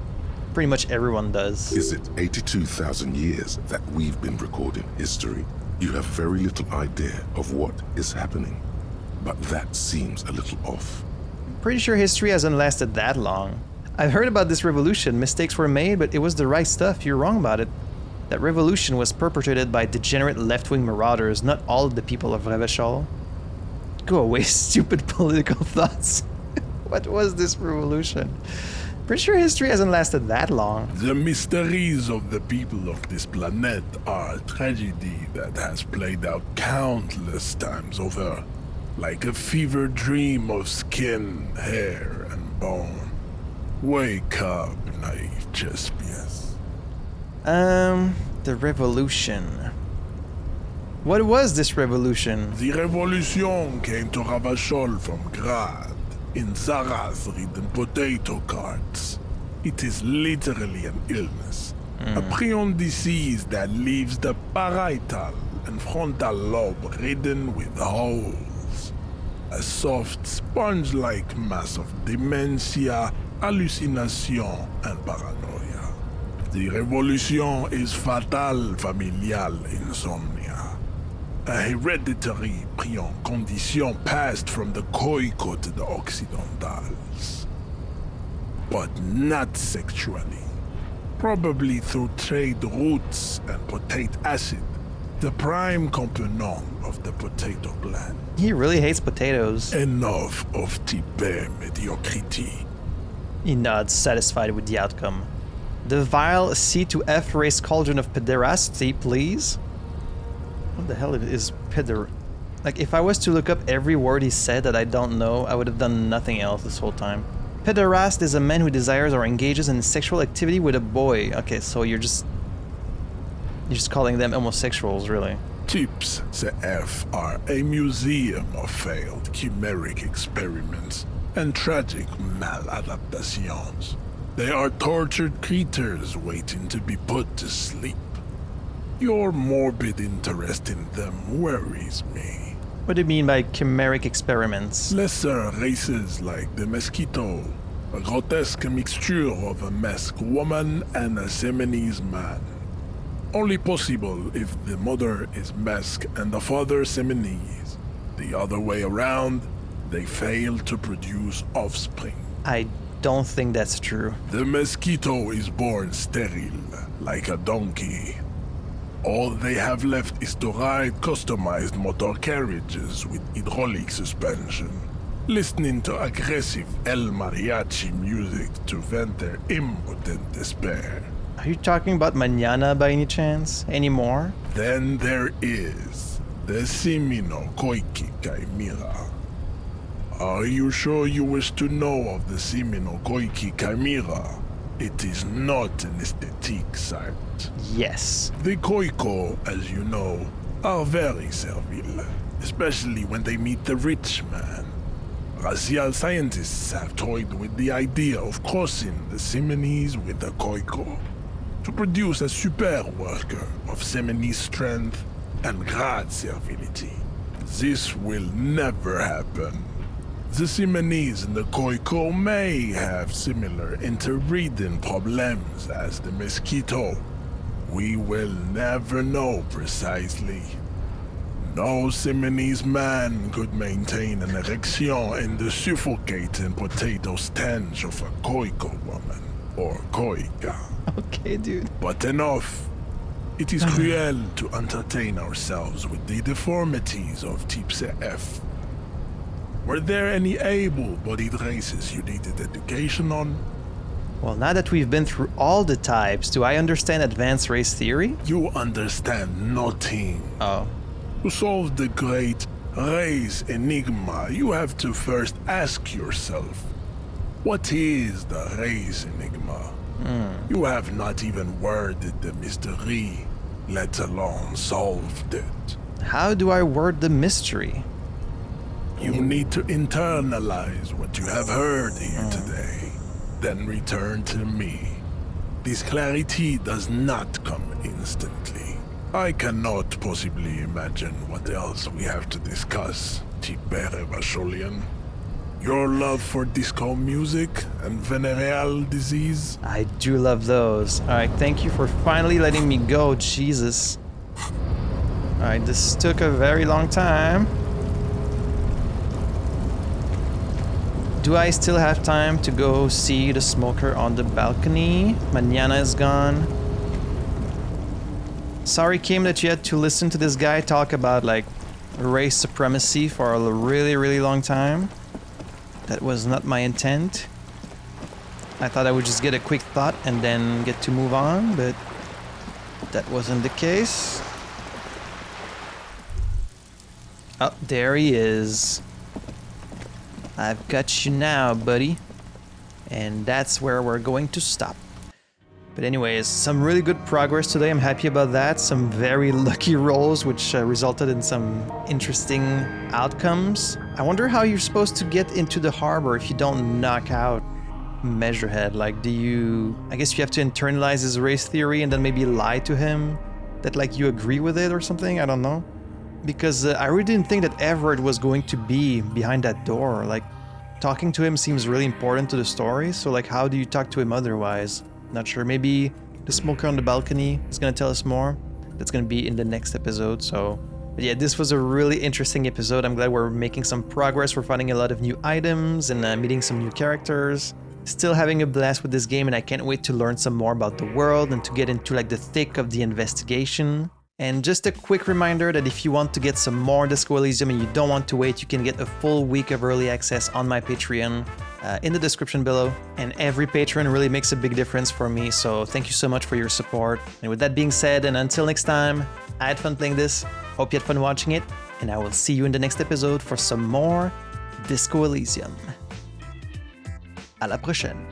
pretty much everyone does. Is it 82,000 years that we've been recording history? You have very little idea of what is happening, but that seems a little off. Pretty sure history hasn't lasted that long. I've heard about this revolution. Mistakes were made, but it was the right stuff. You're wrong about it. That revolution was perpetrated by degenerate left-wing marauders, not all of the people of Revachol. Go away, stupid political thoughts. What was this revolution? Pretty sure history hasn't lasted that long. The mysteries of the people of this planet are a tragedy that has played out countless times over, like a fever dream of skin, hair, and bone. Wake up, naive Chespius. The revolution. What was this revolution? The revolution came to Ravachol from Grad, in Zaraz-ridden potato carts. It is literally an illness. A prion disease that leaves the parietal and frontal lobe ridden with holes. A soft, sponge-like mass of dementia, hallucination, and paranoia. The revolution is fatal familial insomnia. A hereditary prion condition passed from the Khoiko to the Occidentals. But not sexually. Probably through trade routes and potate acid, the prime component of the potato plant. He really hates potatoes. Enough of type mediocrity. He nods, satisfied with the outcome. The vile C to F race cauldron of pederasty, please. What the hell is peder? Like, if I was to look up every word he said that I don't know, I would have done nothing else this whole time. Pederast is a man who desires or engages in sexual activity with a boy. Okay, so you're You're just calling them homosexuals, really. Types CF are a museum of failed chimeric experiments and tragic maladaptations. They are tortured creatures waiting to be put to sleep. Your morbid interest in them worries me. What do you mean by chimeric experiments? Lesser races like the mosquito, a grotesque mixture of a masked woman and a Semenese man. Only possible if the mother is masked and the father Semenese. The other way around, they fail to produce offspring. I don't think that's true. The mosquito is born sterile, like a donkey. All they have left is to ride customized motor carriages with hydraulic suspension, listening to aggressive El Mariachi music to vent their impotent despair. Are you talking about Mañana by any chance? Anymore? Then there is the Simino Koiki Chimera. Are you sure you wish to know of the Simino Koiki Chimera? It is not an aesthetic site. Yes. The Koiko, as you know, are very servile, especially when they meet the rich man. Racial scientists have toyed with the idea of crossing the Semenese with the Koiko to produce a super worker of Semenese strength and grad servility. This will never happen. The Semenese and the Koiko may have similar interbreeding problems as the mosquito. We will never know precisely. No Semenese man could maintain an erection in the suffocating potato stench of a Koiko woman or Koika. Okay, dude. But enough. It is cruel to entertain ourselves with the deformities of Type CF. Were there any able-bodied races you needed education on? Well, now that we've been through all the types, do I understand advanced race theory? You understand nothing. Oh. To solve the great race enigma, you have to first ask yourself, what is the race enigma? You have not even worded the mystery, let alone solved it. How do I word the mystery? You need to internalize what you have heard here today, then return to me. This clarity does not come instantly. I cannot possibly imagine what else we have to discuss, Tibere Vasholian. Your love for disco music and venereal disease? I do love those. Alright, thank you for finally letting me go, Jesus. Alright, this took a very long time. Do I still have time to go see the smoker on the balcony? Mañana is gone. Sorry, Kim, that you had to listen to this guy talk about, like, race supremacy for a really, really long time. That was not my intent. I thought I would just get a quick thought and then get to move on, but that wasn't the case. Oh, there he is. I've got you now, buddy. And that's where we're going to stop. But anyways, some really good progress today. I'm happy about that. Some very lucky rolls, which resulted in some interesting outcomes. I wonder how you're supposed to get into the harbor if you don't knock out Measurehead. Like, do you... I guess you have to internalize his race theory and then maybe lie to him that, like, you agree with it or something? I don't know. Because I really didn't think that Everett was going to be behind that door. Like, talking to him seems really important to the story. So, like, how do you talk to him otherwise? Not sure. Maybe the smoker on the balcony is going to tell us more. That's going to be in the next episode. So, but yeah, this was a really interesting episode. I'm glad we're making some progress. We're finding a lot of new items and meeting some new characters. Still having a blast with this game, and I can't wait to learn some more about the world and to get into like the thick of the investigation. And just a quick reminder that if you want to get some more Disco Elysium and you don't want to wait, you can get a full week of early access on my Patreon in the description below. And every patron really makes a big difference for me, so thank you so much for your support. And with that being said, and until next time, I had fun playing this, hope you had fun watching it, and I will see you in the next episode for some more Disco Elysium. À la prochaine.